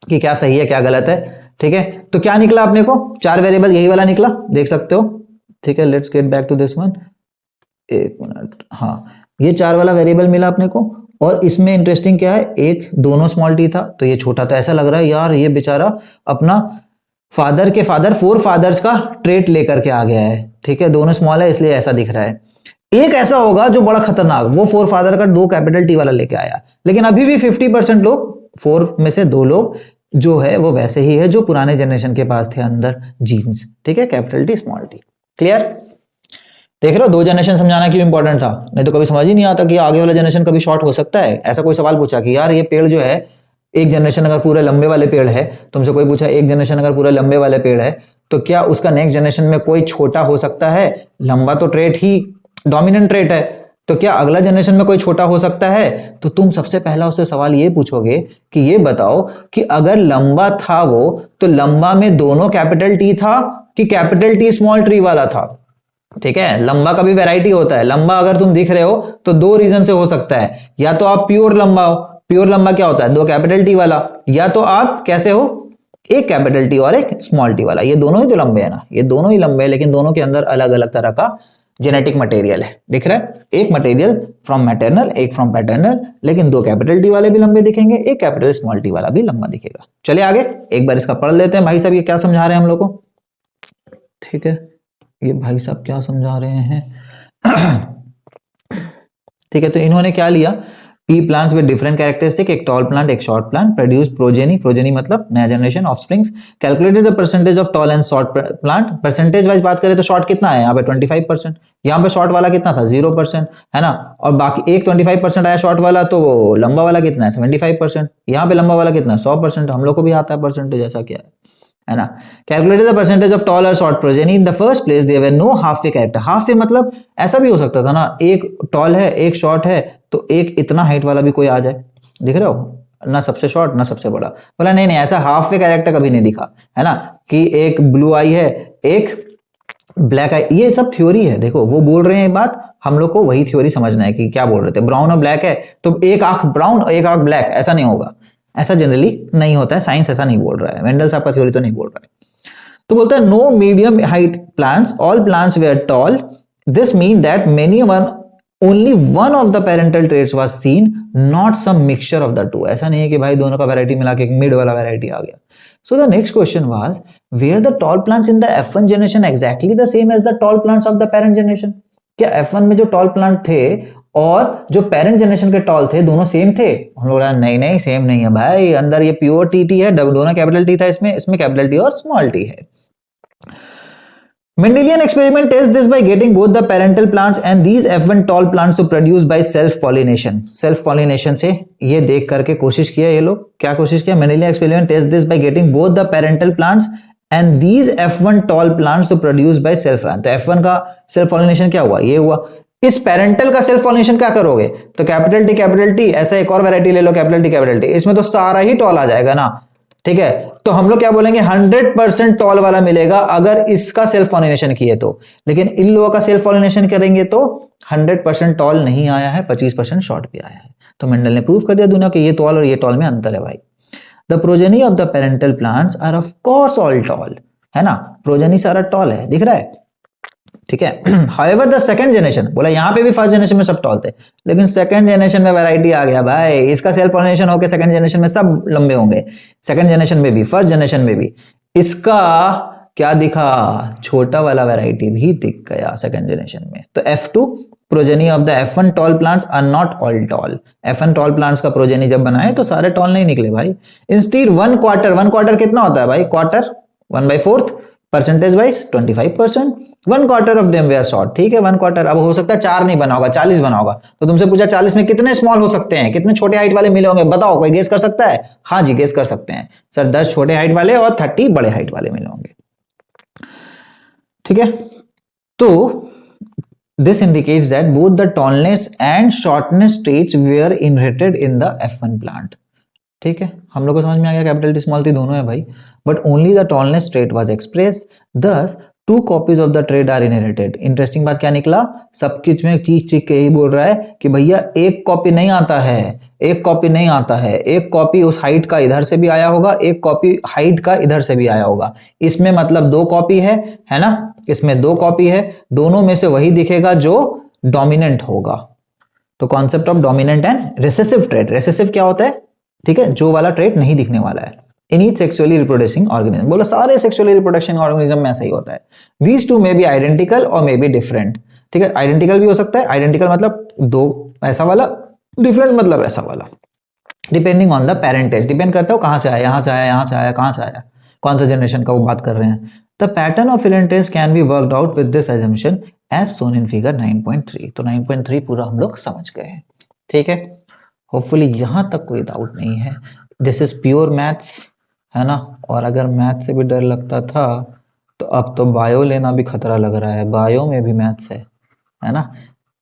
कि क्या सही है क्या गलत है। ठीक है, तो क्या निकला अपने को, 4 वेरिएबल यही वाला निकला, देख सकते हो। ठीक है, let's get back to this one, एक मिनट। हाँ, ये 4 वाला वेरिएबल मिला अपने को, और इसमें इंटरेस्टिंग क्या है, एक दोनों स्मॉल टी था तो ये छोटा, तो ऐसा लग रहा है यार ये बेचारा अपना फादर के फादर 4 फादर्स का ट्रेट लेकर के आ गया है। ठीक है, दोनों स्मॉल है इसलिए ऐसा दिख रहा है। एक ऐसा होगा जो बड़ा खतरनाक, वो 4 फादर का 2 कैपिटल टी वाला लेके आया, लेकिन अभी भी 50% लोग, 4 में से 2 लोग जो है वो वैसे ही है जो पुराने जनरेशन के पास थे अंदर जीन्स। ठीक है, capital T small T. Clear? देख रहे हो, 2 जनरेशन समझाना क्यों इंपॉर्टेंट था, नहीं तो कभी समझ ही नहीं आता कि आगे वाला जनरेशन कभी शॉर्ट हो सकता है। ऐसा कोई सवाल पूछा कि यार ये पेड़ जो है, एक जनरेशन अगर पूरे लंबे वाले पेड़ है, तुमसे कोई पूछा एक जनरेशन अगर पूरे लंबे वाले पेड़ है तो क्या उसका नेक्स्ट जनरेशन में कोई छोटा हो सकता है? लंबा तो ट्रेट ही डोमिनेंट ट्रेट है, तो क्या अगला जनरेशन में कोई छोटा हो सकता है? तो तुम सबसे पहला उससे सवाल ये पूछोगे कि ये बताओ कि अगर लंबा था वो, तो लंबा में दोनों कैपिटल टी था कि कैपिटल टी स्मॉल टी वाला था? ठीक है, लंबा का भी वैरायटी होता है। लंबा अगर तुम दिख रहे हो तो 2 रीजन से हो सकता है, या तो आप प्योर लंबा हो, प्योर लंबा क्या होता है, 2 कैपिटल टी वाला, या तो आप कैसे हो, एक कैपिटल टी और एक स्मॉल टी वाला। ये दोनों ही तो लंबे है ना, ये दोनों ही लंबे हैं, लेकिन दोनों के अंदर अलग अलग तरह का जेनेटिक मटेरियल है। दिख रहा है, एक मटेरियल फ्रॉम मैटरनल, एक फ्रॉम पैटर्नल, लेकिन 2 कैपिटल टी वाले भी लंबे दिखेंगे, एक कैपिटल स्मॉल टी वाला भी लंबा दिखेगा। चलिए आगे एक बार इसका पढ़ लेते हैं, भाई साहब ये क्या समझा रहे हैं हम लोग को। ठीक है, ये भाई साहब क्या समझा रहे हैं। ठीक है, तो इन्होंने क्या लिया, P plants with different characteristic, एक टॉल प्लांट एक short plant, produce progeny, progeny मतलब नया generation, offsprings, calculated the percentage of tall and short plant. Percentage wise बात करें तो शॉर्ट कितना है यहाँ पे 25%, यहाँ पे शॉर्ट वाला कितना था 0%, है ना, और बाकी एक 25% आया शॉर्ट वाला, तो लंबा वाला कितना है 75%, यहाँ पे लंबा वाला कितना 100%। हम लोग को भी आता है परसेंटेज, ऐसा क्या है ना। Calculated the percentage of tall और short progeny, in the first place there were no half way character. Half way मतलब ऐसा भी हो सकता था ना, एक टॉल है एक शॉर्ट है, तो एक इतना हाइट वाला भी कोई आ जाए, दिख रहे हो, ना सबसे शॉर्ट ना सबसे बड़ा। बोला नहीं नहीं, ऐसा हाफ वे कैरेक्टर कभी नहीं दिखा, है ना, कि एक ब्लू आई है एक ब्लैक आई। ये सब थ्योरी है, देखो वो बोल रहे हैं बात, हम लोग को वही थ्योरी समझना है कि क्या बोल रहे थे। ब्राउन और ब्लैक है तो एक आंख ब्राउन और एक आंख ब्लैक, ऐसा नहीं होगा, ऐसा जनरली नहीं होता है, साइंस ऐसा नहीं बोल रहा है, मेंडल साहब का थ्योरी तो नहीं बोल रहा है। तो बोलता है no medium height plants, all plants were tall, this mean that many one only one of the parental traits was seen, not some mixture of the two. ऐसा नहीं है कि भाई दोनों का वैरायटी मिला के एक मिड वाला वैरायटी आ गया। So the next question was were the tall plants in the F1 generation exactly the same as the tall plants of the parent generation. क्या F1 में जो टॉल प्लांट थे और जो पेरेंट जनरेशन के टॉल थे दोनों सेम थे? हम लोग नहीं नहीं सेम नहीं है भाई, अंदर ये प्योर टी है, दोनों कैपिटल टी था, इसमें कैपिटल टी और स्मॉल टी है। Mendelian experiment tests this by getting both the parental plants and these F1 tall plants to produce by self pollination. Self pollination से ये देख करके कोशिश किया ये लोग, क्या कोशिश किया? Mendelian experiment tests this by getting both the parental plants and these F1 tall plants to produce by self pollination. तो F1 का self pollination क्या हुआ? ये हुआ। इस पेरेंटल का सेल्फ पॉलिनेशन क्या करोगे? तो कैपिटल टी, ऐसा एक और वैरायटी ले लो कैपिटल टी, इसमें तो सारा ही टॉल आ जाएगा ना, ठीक है। तो हम लोग क्या बोलेंगे, 100% टॉल वाला मिलेगा अगर इसका सेल्फ पॉलिनेशन किए तो, लेकिन इन लोगों का सेल्फ पॉलिनेशन करेंगे तो 100% टॉल नहीं आया है, 25% शॉर्ट भी आया है। तो मेंडल ने प्रूव कर दिया दुनिया कि ये टॉल और ये टॉल में अंतर है भाई। The progeny of the parental plants are of course all tall, है ना, प्रोजेनी सारा टॉल है, दिख रहा है, ठीक है। हाउएवर द सेकंड जनरेशन, बोला यहां पे भी फर्स्ट जनरेशन में सब टॉल थे, लेकिन सेकंड जनरेशन में वैरायटी आ गया भाई, इसका सेल्फ पॉलिनेशन होकर सेकंड जनरेशन में सब लंबे होंगे, सेकंड जनरेशन में भी फर्स्ट जनरेशन में भी। इसका क्या दिखा, छोटा वाला वैरायटी भी दिख गया सेकंड जनरेशन में। तो F2 progeny of the F1 tall plants are not all tall. F1 tall plants का प्रोजेनी जब बनाए तो सारे टॉल नहीं निकले भाई। इंस्टीड 1/4 कितना होता है भाई, quarter 1/4 percentage wise 25%, 1/4 of them were short, ठीक है 1/4। अब हो सकता है 4 नहीं बना होगा, 40 बना होगा। तो तुमसे पूछा 40 में कितने स्मॉल हो सकते हैं, कितने छोटे हाइट वाले मिले होंगे, बताओ, कोई गेस कर सकता है? हाँ जी, गेस कर सकते हैं सर, 10 छोटे हाइट वाले और 30 बड़े हाइट वाले मिले होंगे, ठीक है। तो this indicates that both the tallness and shortness traits were inherited in the F1 plant, ठीक है। हम लोग को समझ में आ गया कैपिटल टी स्मॉल टी दोनों है भाई, but only the tallness trait was express, thus 2 copies of the trait are inherited. Interesting बात क्या निकला, सब कुछ में चीख चीख के यही बोल रहा है कि भैया एक कॉपी नहीं आता है, एक कॉपी नहीं आता है, एक कॉपी उस हाइट का इधर से भी आया होगा, एक कॉपी हाइट का इधर से भी आया होगा। इसमें मतलब 2 कॉपी है ना, इसमें 2 कॉपी है, दोनों में से वही दिखेगा जो डोमिनेंट होगा। तो concept of dominant and recessive trait, recessive क्या होता है, ठीक है, जो वाला ट्रेट नहीं दिखने वाला है। In each sexually reproducing organism, बोला सारे सेक्सुअली रिप्रोडक्शन ऑर्गेनिज्म में ऐसा ही होता है। These two may be identical और मे बी डिफरेंट, ठीक है, आइडेंटिकल भी हो सकता है, आइडेंटिकल मतलब 2 ऐसा वाला, डिफरेंट मतलब ऐसा वाला, depending on the parentage, depend करता है कहां से आया, यहां से आया, यहां से आया, कहां से आया, कौन सा जनरेशन का वो बात कर रहे हैं। The pattern of parentage can be worked out with this assumption as shown in figure 9.3। तो 9.3 पूरा हम लोग समझ गए हैं, ठीक है। होपफुली यहां तक कोई डाउट नहीं है। दिस इज प्योर मैथ्स, है ना, और अगर मैथ से भी डर लगता था तो अब तो बायो लेना भी खतरा लग रहा है, बायो में भी मैथ्स है ना।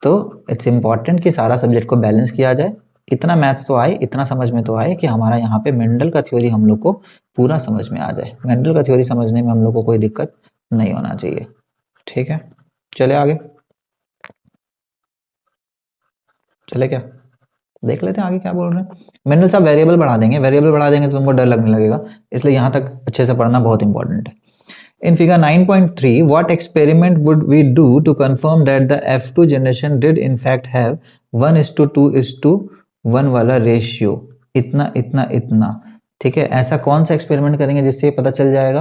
तो इट्स इंपॉर्टेंट कि सारा सब्जेक्ट को बैलेंस किया जाए, इतना मैथ्स तो आए, इतना समझ में तो आए कि हमारा यहाँ पे मेंडल का थ्योरी हम लोग को पूरा समझ में आ जाए। मेंडल का थ्योरी समझने में हम लोग को कोई दिक्कत नहीं होना चाहिए, ठीक है। चले आगे, चले क्या, देख लेते हैं आगे क्या बोल रहे हैं। मेंडल साहब वेरिएबल बढ़ा देंगे, वेरिएबल बढ़ा देंगे तो तुमको डर लगने लगेगा, इसलिए यहां तक अच्छे से पढ़ना बहुत इंपॉर्टेंट है। In figure 9.3, what experiment would we do to confirm that the F2 generation did in fact have 1:2:1 वाला रेशियो, इतना इतना इतना, ठीक है। ऐसा कौन सा एक्सपेरिमेंट करेंगे जिससे पता चल जाएगा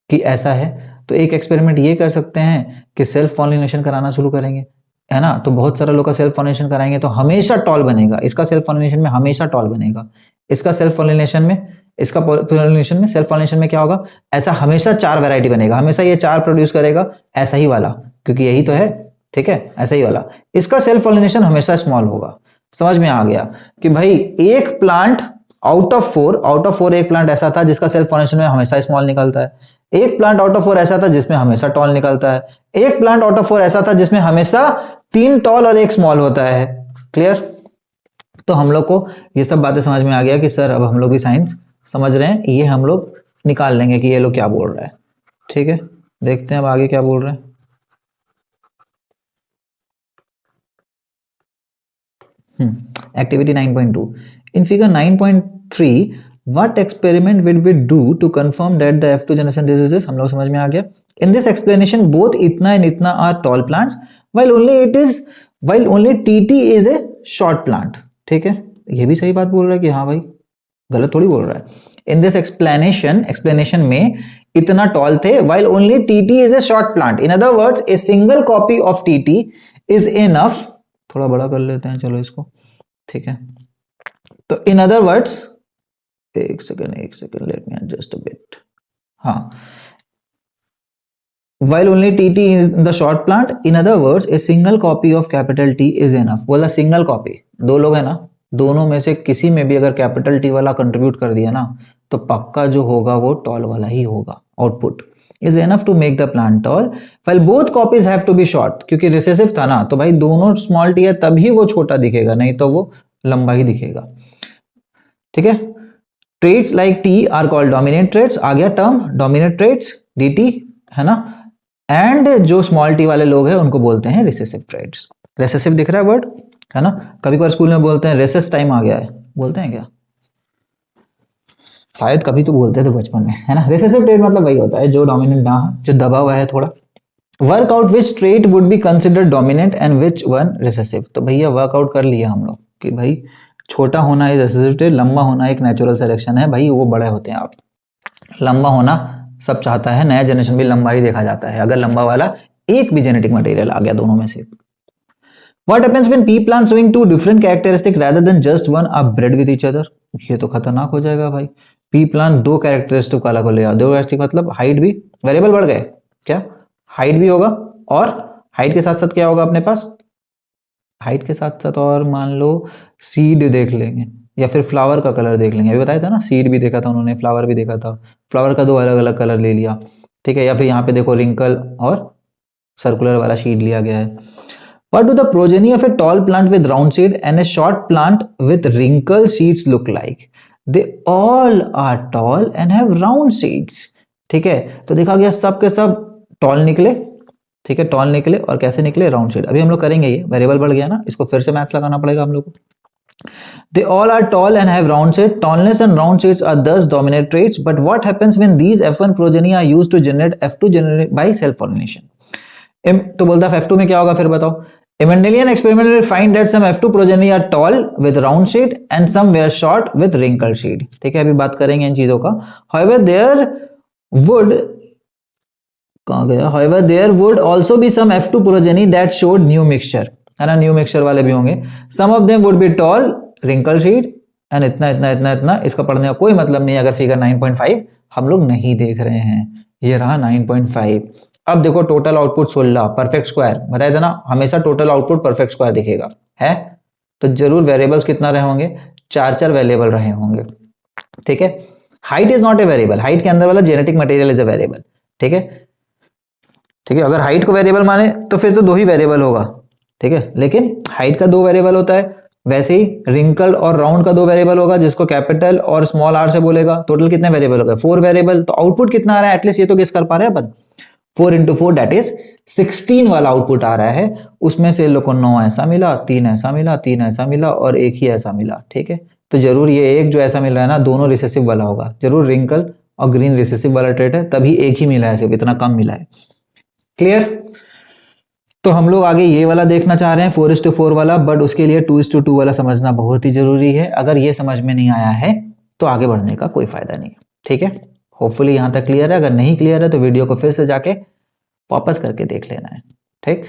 कि ऐसा है? तो एक एक्सपेरिमेंट ये कर सकते हैं कि सेल्फ पॉलिनेशन कराना शुरू करेंगे, है ना। तो बहुत सारा लोग का सेल्फ पॉलिनेशन कराएंगे तो हमेशा टॉल बनेगा, इसका सेल्फ पॉलिनेशन में हमेशा टॉल बनेगा, इसका सेल्फ पॉलिनेशन में, इसका पॉलिनेशन में, सेल्फ पॉलिनेशन में क्या होगा, ऐसा हमेशा 4 वैरायटी बनेगा, हमेशा ये 4 प्रोड्यूस करेगा, ऐसा ही वाला, क्योंकि यही तो है, ठीक है, ऐसा ही वाला। इसका सेल्फ पॉलिनेशन हमेशा स्मॉल होगा। समझ में आ गया कि भाई एक प्लांट आउट ऑफ 4 एक प्लांट ऐसा था जिसका सेल्फ पॉलिनेशन में हमेशा स्मॉल निकलता है, एक प्लांट आउट ऑफ 4 ऐसा था जिसमें हमेशा टॉल निकलता है, एक प्लांट आउट ऑफ 4 ऐसा था जिसमें हमेशा 3 टॉल और 1 स्मॉल होता है। क्लियर? तो हम लोग को ये सब बातें समझ में आ गया कि सर अब हम लोग भी साइंस समझ रहे हैं, ये हम लोग निकाल लेंगे कि ये लोग क्या बोल रहा है, ठीक है। देखते हैं अब आगे क्या बोल रहे हैं। Activity 9.2, in figure 9.3 what experiment will we do to confirm that the F2 generation this is this, हम लोग समझ में आ गया। in this explanation both इतना and इतना are tall plants while only TT is a short plant, ठीक है। ये भी सही बात बोल रहा है कि हाँ भाई, गलत थोड़ी बोल रहा है। इन दिस एक्सप्लेनेशन में इतना टॉल थे while only TT is a short plant, in other words a single copy of TT is enough, थोड़ा बड़ा कर लेते हैं चलो इसको, ठीक है। तो इन अदर वर्ड्स, एक second let me adjust a bit, हाँ, while only TT is in the short plant, in other words, a single copy of capital T is enough. बोला सिंगल कॉपी, दो लोग है ना, दोनों में से किसी में भी अगर कैपिटल T वाला कंट्रीब्यूट कर दिया ना, तो पक्का जो होगा वो टॉल वाला ही होगा. Output is enough to make the plant tall, while both copies have to be short. क्योंकि रिसेसिव था ना, तो भाई दोनों स्मॉल टी है तभी वो छोटा दिखेगा, नहीं तो वो लंबा ही दिखेगा. ठीक है. Traits like T are called dominant traits. आ गया टर्म डोमिनेंट ट्रेड्स, dt है ना. एंड जो स्मॉल टी वाले लोग हैं उनको बोलते हैं रिसेसिव ट्रेड्स. रिसेसिव दिख रहा है वर्ड, है ना. कभी कभार स्कूल में बोलते हैं रेसेस टाइम आ गया है, बोलते हैं क्या? शायद कभी तो बोलते थे बचपन में, है ना. रिसेसिव ट्रेड मतलब वही होता है जो डोमिनेंट ना, जो दबा हुआ है थोड़ा. Workout which trade would be considered dominant and which one recessive. तो भैया वर्कआउट कर लिया हम लोग कि भाई छोटा होना है रिसेसिव ट्रेड, लंबा होना एक नेचुरल सिलेक्शन है. भाई वो बड़े होते हैं आप, लंबा होना सब चाहता है, नया जनरेशन भी लंबा ही देखा जाता है. अगर लंबा वाला एक भी जेनेटिक मटेरियल आ गया दोनों में से. What happens when pea plants showing two different characteristics rather than just one are bred with each other? ये तो खतरनाक हो जाएगा भाई. पी प्लांट दो कैरेक्टरिस्टिक अलग हो लिया, दो कैरेक्टरिस्टिक मतलब हाइट भी, वेरिएबल बढ़ गए क्या, हाइट भी होगा और हाइट के साथ साथ क्या होगा अपने पास, हाइट के साथ साथ और मान लो सीड देख लेंगे या फिर फ्लावर का कलर देख लेंगे. अभी बताया था ना, सीड भी देखा था उन्होंने, फ्लावर भी देखा था. फ्लावर का दो अलग अलग कलर ले लिया. ठीक है. या फिर यहाँ पे देखो रिंकल और सर्कुलर वाला शीड लिया गया है. What do the progeny of a tall plant with round seed and a short plant with wrinkled seeds look like? They all are tall and have round seeds. ठीक है. तो देखा गया सब के सब टॉल निकले. ठीक है, टॉल निकले और कैसे निकले, राउंड सीड. अभी हम लोग करेंगे, ये वेरिएबल बढ़ गया ना, इसको फिर से मैथ्स लगाना पड़ेगा हम लोग को. They all are tall and have round seed. Tallness and round seeds are thus dominant traits. But what happens when these F1 progeny are used to generate F2 generate by self pollination? तो बोलता है F2 में क्या होगा, फिर बताओ. A Mendelian experiment will find that some F2 progeny are tall with round seed and some were short with wrinkled seed. ठीक है, अभी बात करेंगे इन चीजों का. However, there would कहाँ गया, however there would also be some F2 progeny that showed new mixture, है ना. न्यू मिक्सचर वाले भी होंगे. Some of them would be tall, wrinkled seed and इतना इतना इतना इतना. इसका पढ़ने का कोई मतलब नहीं अगर फिगर 9.5 हम लोग नहीं देख रहे हैं. ये रहा 9.5. अब देखो टोटल आउटपुट 16 परफेक्ट स्क्वायर. बताया था ना, हमेशा टोटल आउटपुट परफेक्ट स्क्वायर दिखेगा है. तो जरूर वेरिएबल्स कितना रहे होंगे, चार चार वेरिएबल रहे होंगे. ठीक है. Height is not a variable. Height के अंदर वाला genetic material is a variable. ठीक है. ठीक है, अगर हाइट को वेरिएबल माने तो फिर तो दो ही वेरिएबल होगा. ठीक है, लेकिन हाइट का दो वेरिएबल होता है. वैसे ही रिंकल और राउंड का दो वेरिएबल होगा, जिसको कैपिटल और स्मॉल आर से बोलेगा. टोटल कितने वेरिएबल हो गए, 4 वेरिएबल. तो आउटपुट कितना आ रहा है, एटलीस्ट ये तो गेस कर पा रहे हैं अपन. 4 into 4 that is 16 वाला आउटपुट आ रहा है. उसमें से लोग को 9 ऐसा मिला, 3 ऐसा मिला, 3 ऐसा मिला और एक ही ऐसा मिला. ठीक है, तो जरूर ये एक जो ऐसा मिल रहा है ना, दोनों रिसेसिव वाला होगा. जरूर रिंकल और ग्रीन रिसेसिव वाला ट्रेट है, तभी एक ही मिला है, सिर्फ इतना कम मिला है. क्लियर. तो हम लोग आगे ये वाला देखना चाह रहे हैं 4:4 वाला, बट उसके लिए 2:2 वाला समझना बहुत ही जरूरी है. अगर ये समझ में नहीं आया है तो आगे बढ़ने का कोई फायदा नहीं. ठीक है, होपफुली यहां तक क्लियर है. अगर नहीं क्लियर है तो वीडियो को फिर से जाके वापस करके देख लेना है. ठीक.